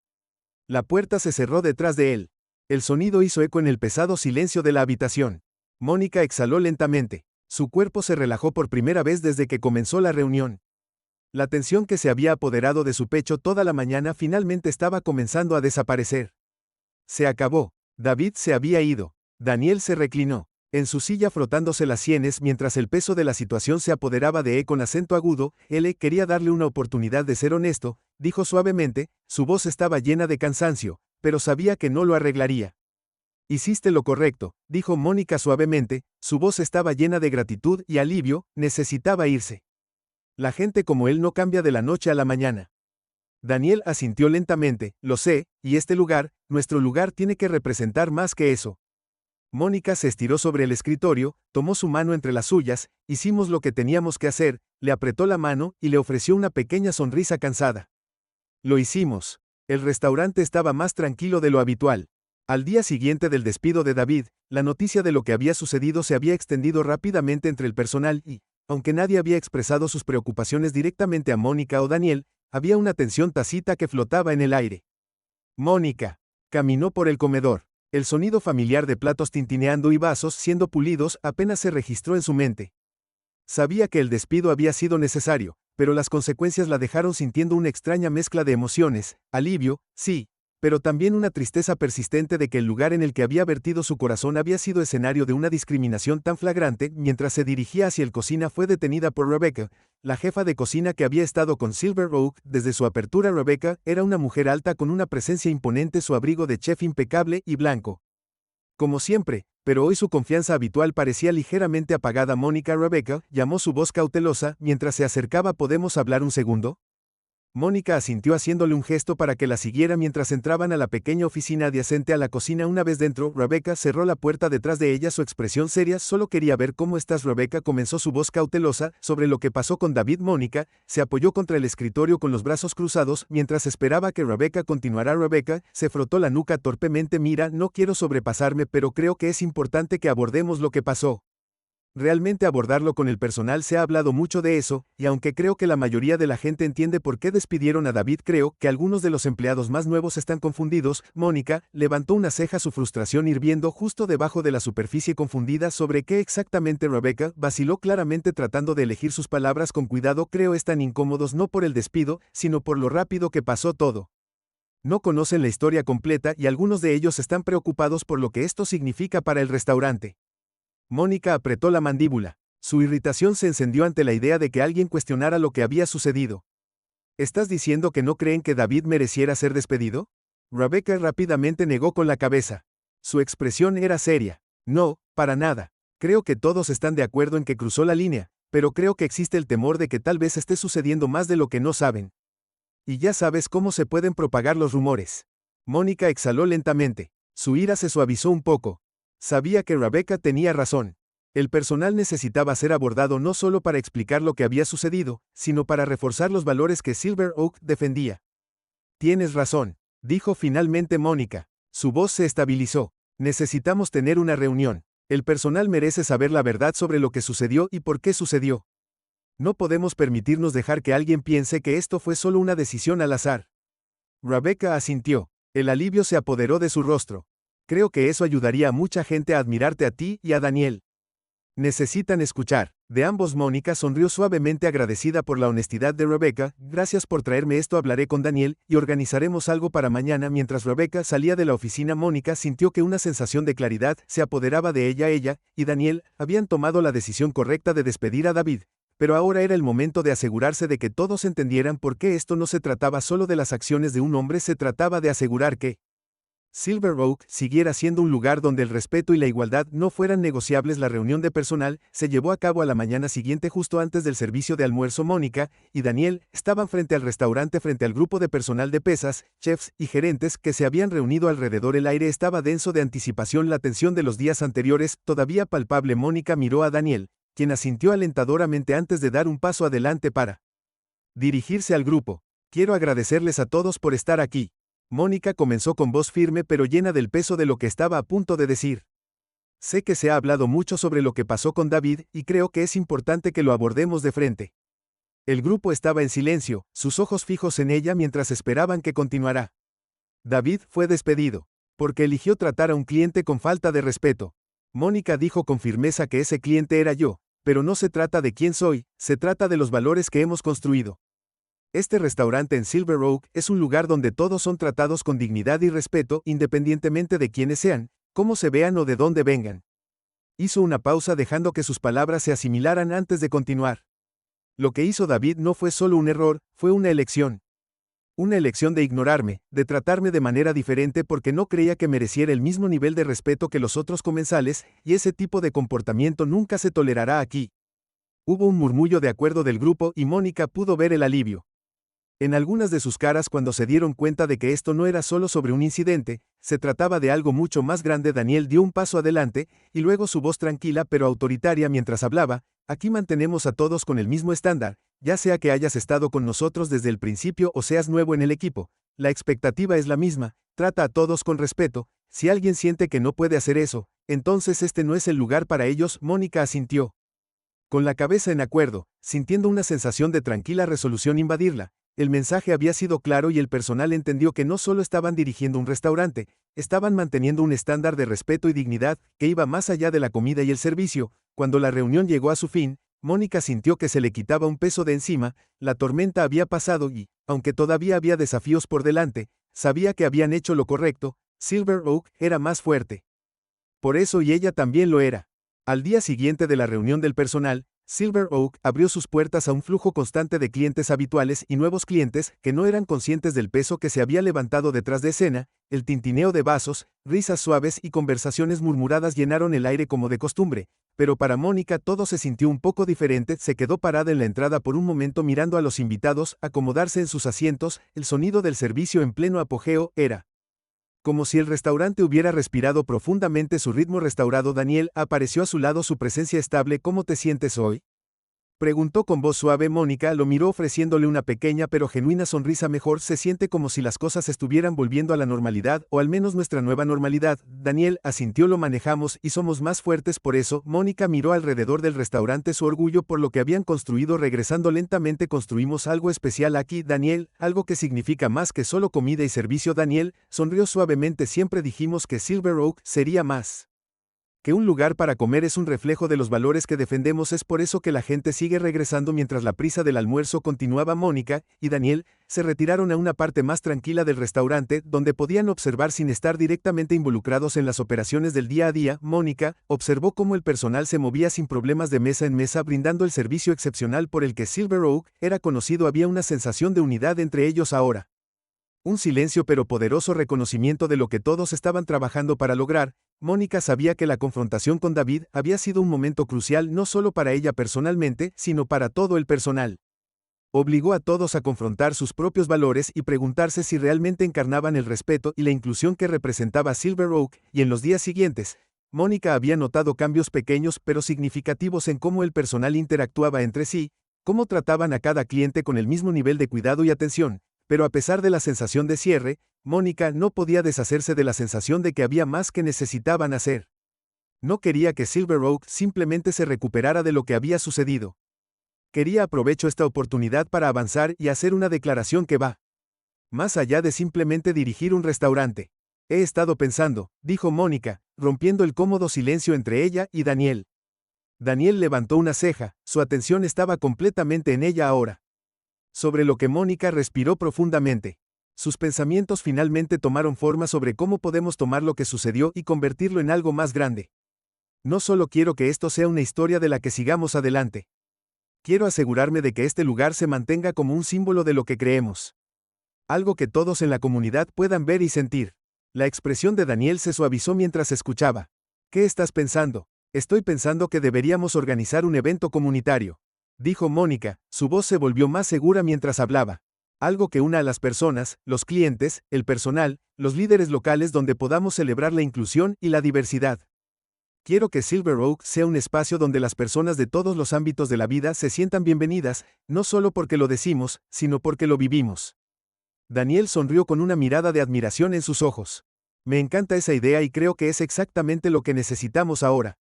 La puerta se cerró detrás de él. El sonido hizo eco en el pesado silencio de la habitación. Mónica exhaló lentamente. Su cuerpo se relajó por primera vez desde que comenzó la reunión. La tensión que se había apoderado de su pecho toda la mañana finalmente estaba comenzando a desaparecer. Se acabó. David se había ido. Daniel se reclinó en su silla frotándose las sienes mientras el peso de la situación se apoderaba de él con acento agudo. Él quería darle una oportunidad de ser honesto, dijo suavemente, su voz estaba llena de cansancio, pero sabía que no lo arreglaría. Hiciste lo correcto, dijo Mónica suavemente, su voz estaba llena de gratitud y alivio, necesitaba irse. La gente como él no cambia de la noche a la mañana. Daniel asintió lentamente, lo sé, y este lugar, nuestro lugar tiene que representar más que eso. Mónica se estiró sobre el escritorio, tomó su mano entre las suyas, hicimos lo que teníamos que hacer, le apretó la mano y le ofreció una pequeña sonrisa cansada. Lo hicimos. El restaurante estaba más tranquilo de lo habitual. Al día siguiente del despido de David, la noticia de lo que había sucedido se había extendido rápidamente entre el personal y, aunque nadie había expresado sus preocupaciones directamente a Mónica o Daniel, había una tensión tácita que flotaba en el aire. Mónica caminó por el comedor. El sonido familiar de platos tintineando y vasos siendo pulidos apenas se registró en su mente. Sabía que el despido había sido necesario, pero las consecuencias la dejaron sintiendo una extraña mezcla de emociones, alivio, sí, pero también una tristeza persistente de que el lugar en el que había vertido su corazón había sido escenario de una discriminación tan flagrante. Mientras se dirigía hacia el cocina fue detenida por Rebecca, la jefa de cocina que había estado con Silver Oak desde su apertura. Rebecca era una mujer alta con una presencia imponente, su abrigo de chef impecable y blanco. Como siempre, pero hoy su confianza habitual parecía ligeramente apagada. Mónica. Rebecca, llamó su voz cautelosa, mientras se acercaba. ¿Podemos hablar un segundo? Mónica asintió haciéndole un gesto para que la siguiera mientras entraban a la pequeña oficina adyacente a la cocina. Una vez dentro, Rebecca cerró la puerta detrás de ella, su expresión seria. Solo quería ver cómo estás. Rebecca, comenzó su voz cautelosa, sobre lo que pasó con David. Mónica se apoyó contra el escritorio con los brazos cruzados, mientras esperaba que Rebecca continuara. Rebecca se frotó la nuca torpemente. Mira, no quiero sobrepasarme, pero creo que es importante que abordemos lo que pasó. Realmente abordarlo con el personal. Se ha hablado mucho de eso, y aunque creo que la mayoría de la gente entiende por qué despidieron a David, creo que algunos de los empleados más nuevos están confundidos. Mónica levantó una ceja, su frustración hirviendo justo debajo de la superficie. Confundida sobre qué exactamente. Rebecca vaciló claramente tratando de elegir sus palabras con cuidado. Creo están incómodos no por el despido, sino por lo rápido que pasó todo. No conocen la historia completa y algunos de ellos están preocupados por lo que esto significa para el restaurante. Mónica apretó la mandíbula. Su irritación se encendió ante la idea de que alguien cuestionara lo que había sucedido. ¿Estás diciendo que no creen que David mereciera ser despedido? Rebecca rápidamente negó con la cabeza. Su expresión era seria. No, para nada. Creo que todos están de acuerdo en que cruzó la línea, pero creo que existe el temor de que tal vez esté sucediendo más de lo que no saben. Y ya sabes cómo se pueden propagar los rumores. Mónica exhaló lentamente. Su ira se suavizó un poco. Sabía que Rebecca tenía razón. El personal necesitaba ser abordado no solo para explicar lo que había sucedido, sino para reforzar los valores que Silver Oak defendía. Tienes razón, dijo finalmente Mónica. Su voz se estabilizó. Necesitamos tener una reunión. El personal merece saber la verdad sobre lo que sucedió y por qué sucedió. No podemos permitirnos dejar que alguien piense que esto fue solo una decisión al azar. Rebecca asintió. El alivio se apoderó de su rostro. Creo que eso ayudaría a mucha gente a admirarte a ti y a Daniel. Necesitan escuchar. De ambos Mónica sonrió suavemente agradecida por la honestidad de Rebecca. Gracias por traerme esto, hablaré con Daniel, y organizaremos algo para mañana. Mientras Rebecca salía de la oficina, Mónica sintió que una sensación de claridad se apoderaba de ella. Ella y Daniel habían tomado la decisión correcta de despedir a David, pero ahora era el momento de asegurarse de que todos entendieran por qué esto no se trataba solo de las acciones de un hombre, se trataba de asegurar que Silver Oak siguiera siendo un lugar donde el respeto y la igualdad no fueran negociables. La reunión de personal se llevó a cabo a la mañana siguiente, justo antes del servicio de almuerzo. Mónica y Daniel estaban frente al restaurante, frente al grupo de personal de pesas, chefs y gerentes que se habían reunido alrededor. El aire estaba denso de anticipación, la tensión de los días anteriores todavía palpable. Mónica miró a Daniel, quien asintió alentadoramente antes de dar un paso adelante para dirigirse al grupo. Quiero agradecerles a todos por estar aquí. Mónica comenzó con voz firme pero llena del peso de lo que estaba a punto de decir. Sé que se ha hablado mucho sobre lo que pasó con David y creo que es importante que lo abordemos de frente. El grupo estaba en silencio, sus ojos fijos en ella mientras esperaban que continuara. David fue despedido, porque eligió tratar a un cliente con falta de respeto. Mónica dijo con firmeza que ese cliente era yo, pero no se trata de quién soy, se trata de los valores que hemos construido. Este restaurante en Silver Oak es un lugar donde todos son tratados con dignidad y respeto, independientemente de quiénes sean, cómo se vean o de dónde vengan. Hizo una pausa dejando que sus palabras se asimilaran antes de continuar. Lo que hizo David no fue solo un error, fue una elección. Una elección de ignorarme, de tratarme de manera diferente porque no creía que mereciera el mismo nivel de respeto que los otros comensales, y ese tipo de comportamiento nunca se tolerará aquí. Hubo un murmullo de acuerdo del grupo y Mónica pudo ver el alivio en algunas de sus caras cuando se dieron cuenta de que esto no era solo sobre un incidente, se trataba de algo mucho más grande. Daniel dio un paso adelante, y luego su voz tranquila pero autoritaria mientras hablaba: aquí mantenemos a todos con el mismo estándar, ya sea que hayas estado con nosotros desde el principio o seas nuevo en el equipo. La expectativa es la misma, trata a todos con respeto. Si alguien siente que no puede hacer eso, entonces este no es el lugar para ellos. Mónica asintió, con la cabeza en acuerdo, sintiendo una sensación de tranquila resolución invadirla. El mensaje había sido claro y el personal entendió que no solo estaban dirigiendo un restaurante, estaban manteniendo un estándar de respeto y dignidad que iba más allá de la comida y el servicio. Cuando la reunión llegó a su fin, Mónica sintió que se le quitaba un peso de encima. La tormenta había pasado y, aunque todavía había desafíos por delante, sabía que habían hecho lo correcto. Silver Oak era más fuerte. Por eso, y ella también lo era. Al día siguiente de la reunión del personal, Silver Oak abrió sus puertas a un flujo constante de clientes habituales y nuevos clientes que no eran conscientes del peso que se había levantado detrás de escena. El tintineo de vasos, risas suaves y conversaciones murmuradas llenaron el aire como de costumbre, pero para Mónica todo se sintió un poco diferente. Se quedó parada en la entrada por un momento mirando a los invitados acomodarse en sus asientos. El sonido del servicio en pleno apogeo era como si el restaurante hubiera respirado profundamente su ritmo restaurado. Daniel apareció a su lado, su presencia estable. ¿Cómo te sientes hoy?, preguntó con voz suave. Mónica lo miró ofreciéndole una pequeña pero genuina sonrisa. Mejor, se siente como si las cosas estuvieran volviendo a la normalidad, o al menos nuestra nueva normalidad. Daniel asintió. Lo manejamos y somos más fuertes por eso. Mónica miró alrededor del restaurante, su orgullo por lo que habían construido regresando lentamente. Construimos algo especial aquí, Daniel, algo que significa más que solo comida y servicio. Daniel sonrió suavemente. Siempre dijimos que Silver Oak sería más que un lugar para comer, es un reflejo de los valores que defendemos. Es por eso que la gente sigue regresando. Mientras la prisa del almuerzo continuaba, Mónica y Daniel se retiraron a una parte más tranquila del restaurante, donde podían observar sin estar directamente involucrados en las operaciones del día a día. Mónica observó cómo el personal se movía sin problemas de mesa en mesa, brindando el servicio excepcional por el que Silver Oak era conocido. Había una sensación de unidad entre ellos ahora. Un silencio pero poderoso reconocimiento de lo que todos estaban trabajando para lograr. Mónica sabía que la confrontación con David había sido un momento crucial, no solo para ella personalmente, sino para todo el personal. Obligó a todos a confrontar sus propios valores y preguntarse si realmente encarnaban el respeto y la inclusión que representaba Silver Oak. Y en los días siguientes, Mónica había notado cambios pequeños pero significativos en cómo el personal interactuaba entre sí, cómo trataban a cada cliente con el mismo nivel de cuidado y atención. Pero a pesar de la sensación de cierre, Mónica no podía deshacerse de la sensación de que había más que necesitaban hacer. No quería que Silver Oak simplemente se recuperara de lo que había sucedido. Quería aprovecho esta oportunidad para avanzar y hacer una declaración que va más allá de simplemente dirigir un restaurante. He estado pensando, dijo Mónica, rompiendo el cómodo silencio entre ella y Daniel. Daniel levantó una ceja, su atención estaba completamente en ella ahora. Sobre lo que Mónica respiró profundamente. Sus pensamientos finalmente tomaron forma sobre cómo podemos tomar lo que sucedió y convertirlo en algo más grande. No solo quiero que esto sea una historia de la que sigamos adelante. Quiero asegurarme de que este lugar se mantenga como un símbolo de lo que creemos. Algo que todos en la comunidad puedan ver y sentir. La expresión de Daniel se suavizó mientras escuchaba. ¿Qué estás pensando? Estoy pensando que deberíamos organizar un evento comunitario, dijo Mónica, su voz se volvió más segura mientras hablaba. Algo que una a las personas, los clientes, el personal, los líderes locales donde podamos celebrar la inclusión y la diversidad. Quiero que Silver Oak sea un espacio donde las personas de todos los ámbitos de la vida se sientan bienvenidas, no solo porque lo decimos, sino porque lo vivimos. Daniel sonrió con una mirada de admiración en sus ojos. Me encanta esa idea y creo que es exactamente lo que necesitamos ahora.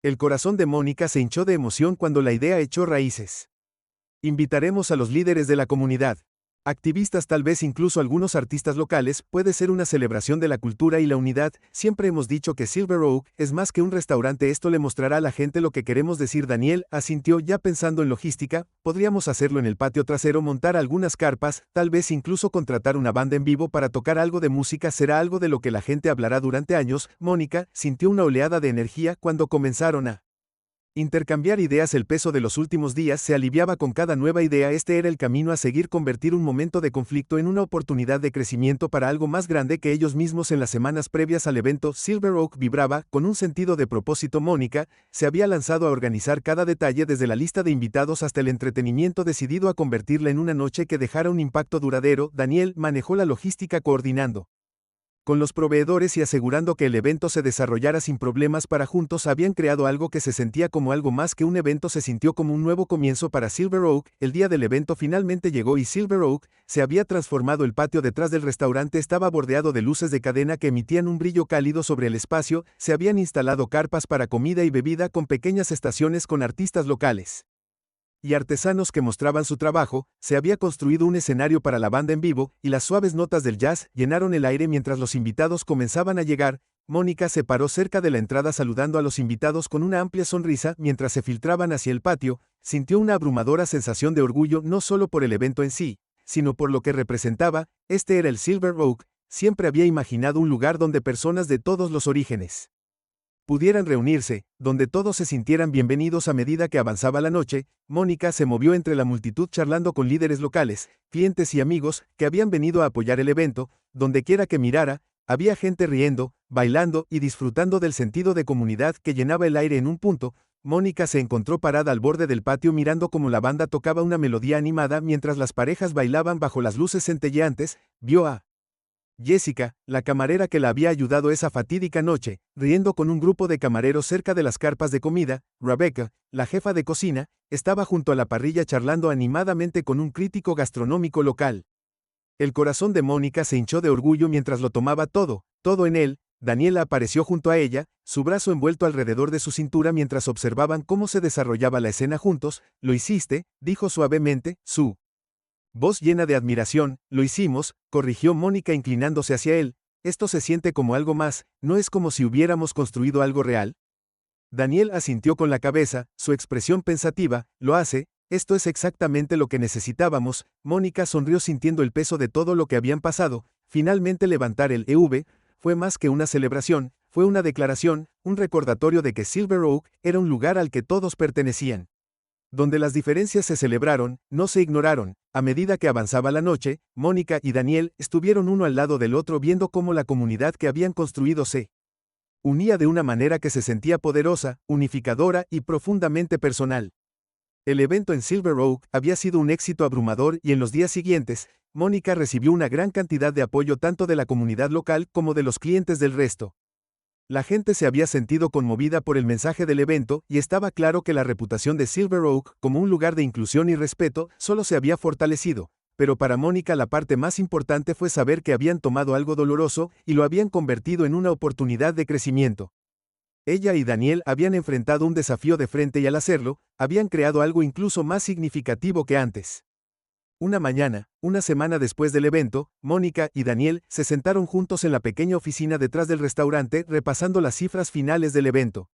El corazón de Mónica se hinchó de emoción cuando la idea echó raíces. Invitaremos a los líderes de la comunidad. Activistas, tal vez incluso algunos artistas locales, puede ser una celebración de la cultura y la unidad. Siempre hemos dicho que Silver Oak es más que un restaurante. Esto le mostrará a la gente lo que queremos decir. Daniel asintió ya pensando en logística. Podríamos hacerlo en el patio trasero, montar algunas carpas, tal vez incluso contratar una banda en vivo para tocar algo de música. Será algo de lo que la gente hablará durante años. Mónica sintió una oleada de energía cuando comenzaron a intercambiar ideas. El peso de los últimos días se aliviaba con cada nueva idea. Este era el camino a seguir, convertir un momento de conflicto en una oportunidad de crecimiento para algo más grande que ellos mismos. En las semanas previas al evento, Silver Oak vibraba con un sentido de propósito. Mónica se había lanzado a organizar cada detalle, desde la lista de invitados hasta el entretenimiento, decidido a convertirla en una noche que dejara un impacto duradero. Daniel manejó la logística, coordinando con los proveedores y asegurando que el evento se desarrollara sin problemas. Para juntos habían creado algo que se sentía como algo más que un evento. Se sintió como un nuevo comienzo para Silver Oak. El día del evento finalmente llegó y Silver Oak se había transformado. El patio detrás del restaurante estaba bordeado de luces de cadena que emitían un brillo cálido sobre el espacio. Se habían instalado carpas para comida y bebida con pequeñas estaciones con artistas locales y artesanos que mostraban su trabajo. Se había construido un escenario para la banda en vivo, y las suaves notas del jazz llenaron el aire mientras los invitados comenzaban a llegar. Mónica se paró cerca de la entrada saludando a los invitados con una amplia sonrisa mientras se filtraban hacia el patio. Sintió una abrumadora sensación de orgullo, no solo por el evento en sí, sino por lo que representaba. Este era el Silver Oak. Siempre había imaginado un lugar donde personas de todos los orígenes pudieran reunirse, donde todos se sintieran bienvenidos. A medida que avanzaba la noche, Mónica se movió entre la multitud charlando con líderes locales, clientes y amigos que habían venido a apoyar el evento. Donde quiera que mirara, había gente riendo, bailando y disfrutando del sentido de comunidad que llenaba el aire. En un punto, Mónica se encontró parada al borde del patio mirando cómo la banda tocaba una melodía animada mientras las parejas bailaban bajo las luces centelleantes. Vio a Jessica, la camarera que la había ayudado esa fatídica noche, riendo con un grupo de camareros cerca de las carpas de comida. Rebecca, la jefa de cocina, estaba junto a la parrilla charlando animadamente con un crítico gastronómico local. El corazón de Mónica se hinchó de orgullo mientras lo tomaba todo en él. Daniela apareció junto a ella, su brazo envuelto alrededor de su cintura mientras observaban cómo se desarrollaba la escena juntos. Lo hiciste, dijo suavemente, su voz llena de admiración. Lo hicimos, corrigió Mónica inclinándose hacia él. Esto se siente como algo más, ¿no es como si hubiéramos construido algo real? Daniel asintió con la cabeza, su expresión pensativa. Lo hace, esto es exactamente lo que necesitábamos. Mónica sonrió sintiendo el peso de todo lo que habían pasado. Finalmente levantar el EV fue más que una celebración, fue una declaración, un recordatorio de que Silver Oak era un lugar al que todos pertenecían, donde las diferencias se celebraron, no se ignoraron. A medida que avanzaba la noche, Mónica y Daniel estuvieron uno al lado del otro viendo cómo la comunidad que habían construido se unía de una manera que se sentía poderosa, unificadora y profundamente personal. El evento en Silver Oak había sido un éxito abrumador y en los días siguientes, Mónica recibió una gran cantidad de apoyo tanto de la comunidad local como de los clientes del resto. La gente se había sentido conmovida por el mensaje del evento y estaba claro que la reputación de Silver Oak como un lugar de inclusión y respeto solo se había fortalecido. Pero para Mónica la parte más importante fue saber que habían tomado algo doloroso y lo habían convertido en una oportunidad de crecimiento. Ella y Daniel habían enfrentado un desafío de frente y al hacerlo, habían creado algo incluso más significativo que antes. Una mañana, una semana después del evento, Mónica y Daniel se sentaron juntos en la pequeña oficina detrás del restaurante repasando las cifras finales del evento.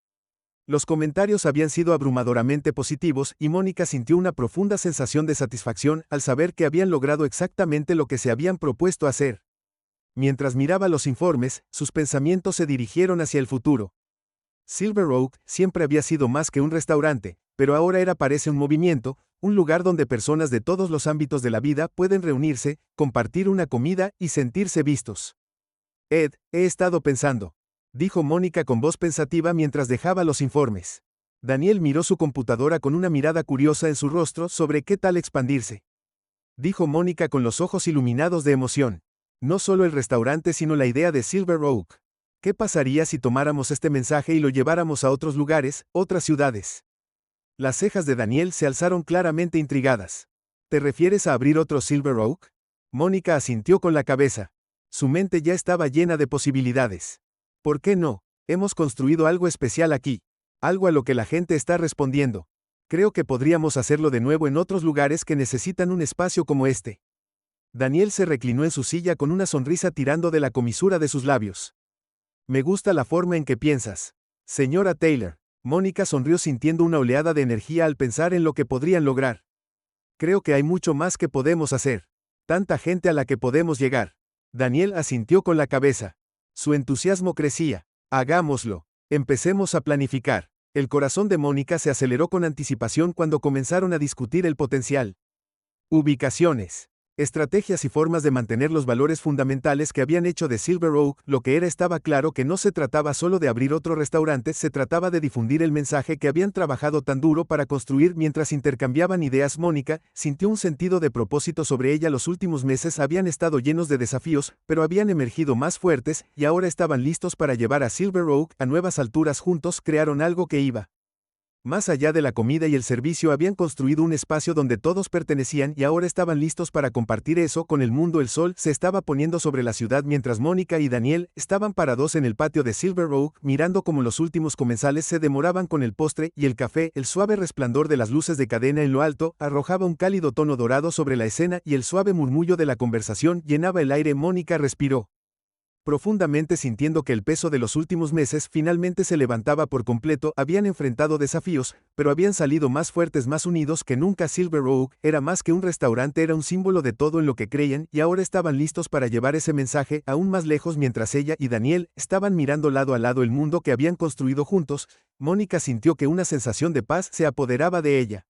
Los comentarios habían sido abrumadoramente positivos y Mónica sintió una profunda sensación de satisfacción al saber que habían logrado exactamente lo que se habían propuesto hacer. Mientras miraba los informes, sus pensamientos se dirigieron hacia el futuro. Silver Oak siempre había sido más que un restaurante, pero ahora parece un movimiento, un lugar donde personas de todos los ámbitos de la vida pueden reunirse, compartir una comida y sentirse vistos. Ed, he estado pensando, dijo Mónica con voz pensativa mientras dejaba los informes. Daniel miró su computadora con una mirada curiosa en su rostro sobre qué tal expandirse. Dijo Mónica con los ojos iluminados de emoción. No solo el restaurante sino la idea de Silver Oak. ¿Qué pasaría si tomáramos este mensaje y lo lleváramos a otros lugares, otras ciudades? Las cejas de Daniel se alzaron claramente intrigadas. ¿Te refieres a abrir otro Silver Oak? Mónica asintió con la cabeza. Su mente ya estaba llena de posibilidades. ¿Por qué no? Hemos construido algo especial aquí. Algo a lo que la gente está respondiendo. Creo que podríamos hacerlo de nuevo en otros lugares que necesitan un espacio como este. Daniel se reclinó en su silla con una sonrisa tirando de la comisura de sus labios. Me gusta la forma en que piensas. Señora Taylor. Mónica sonrió sintiendo una oleada de energía al pensar en lo que podrían lograr. Creo que hay mucho más que podemos hacer. Tanta gente a la que podemos llegar. Daniel asintió con la cabeza. Su entusiasmo crecía. Hagámoslo. Empecemos a planificar. El corazón de Mónica se aceleró con anticipación cuando comenzaron a discutir el potencial. Ubicaciones. Estrategias y formas de mantener los valores fundamentales que habían hecho de Silver Oak lo que estaba claro que no se trataba solo de abrir otro restaurante, se trataba de difundir el mensaje que habían trabajado tan duro para construir. Mientras intercambiaban ideas, Mónica sintió un sentido de propósito sobre ella. Los últimos meses habían estado llenos de desafíos, pero habían emergido más fuertes y ahora estaban listos para llevar a Silver Oak a nuevas alturas. Juntos crearon algo que iba más allá de la comida y el servicio. Habían construido un espacio donde todos pertenecían y ahora estaban listos para compartir eso con el mundo. El sol se estaba poniendo sobre la ciudad mientras Mónica y Daniel estaban parados en el patio de Silver Oak mirando cómo los últimos comensales se demoraban con el postre y el café. El suave resplandor de las luces de cadena en lo alto arrojaba un cálido tono dorado sobre la escena y el suave murmullo de la conversación llenaba el aire. Mónica respiró profundamente sintiendo que el peso de los últimos meses finalmente se levantaba por completo. Habían enfrentado desafíos, pero habían salido más fuertes, más unidos que nunca. Silver Oak era más que un restaurante, era un símbolo de todo en lo que creían y ahora estaban listos para llevar ese mensaje aún más lejos. Mientras ella y Daniel estaban mirando lado a lado el mundo que habían construido juntos, Mónica sintió que una sensación de paz se apoderaba de ella.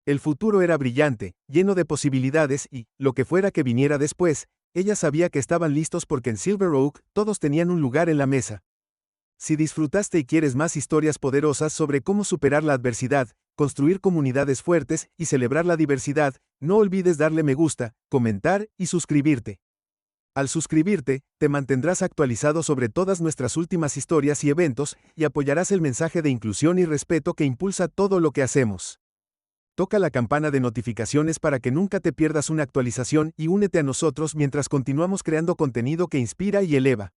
El futuro era brillante, lleno de posibilidades y, lo que fuera que viniera después, ella sabía que estaban listos porque en Silver Oak todos tenían un lugar en la mesa. Si disfrutaste y quieres más historias poderosas sobre cómo superar la adversidad, construir comunidades fuertes y celebrar la diversidad, no olvides darle me gusta, comentar y suscribirte. Al suscribirte, te mantendrás actualizado sobre todas nuestras últimas historias y eventos y apoyarás el mensaje de inclusión y respeto que impulsa todo lo que hacemos. Toca la campana de notificaciones para que nunca te pierdas una actualización y únete a nosotros mientras continuamos creando contenido que inspira y eleva.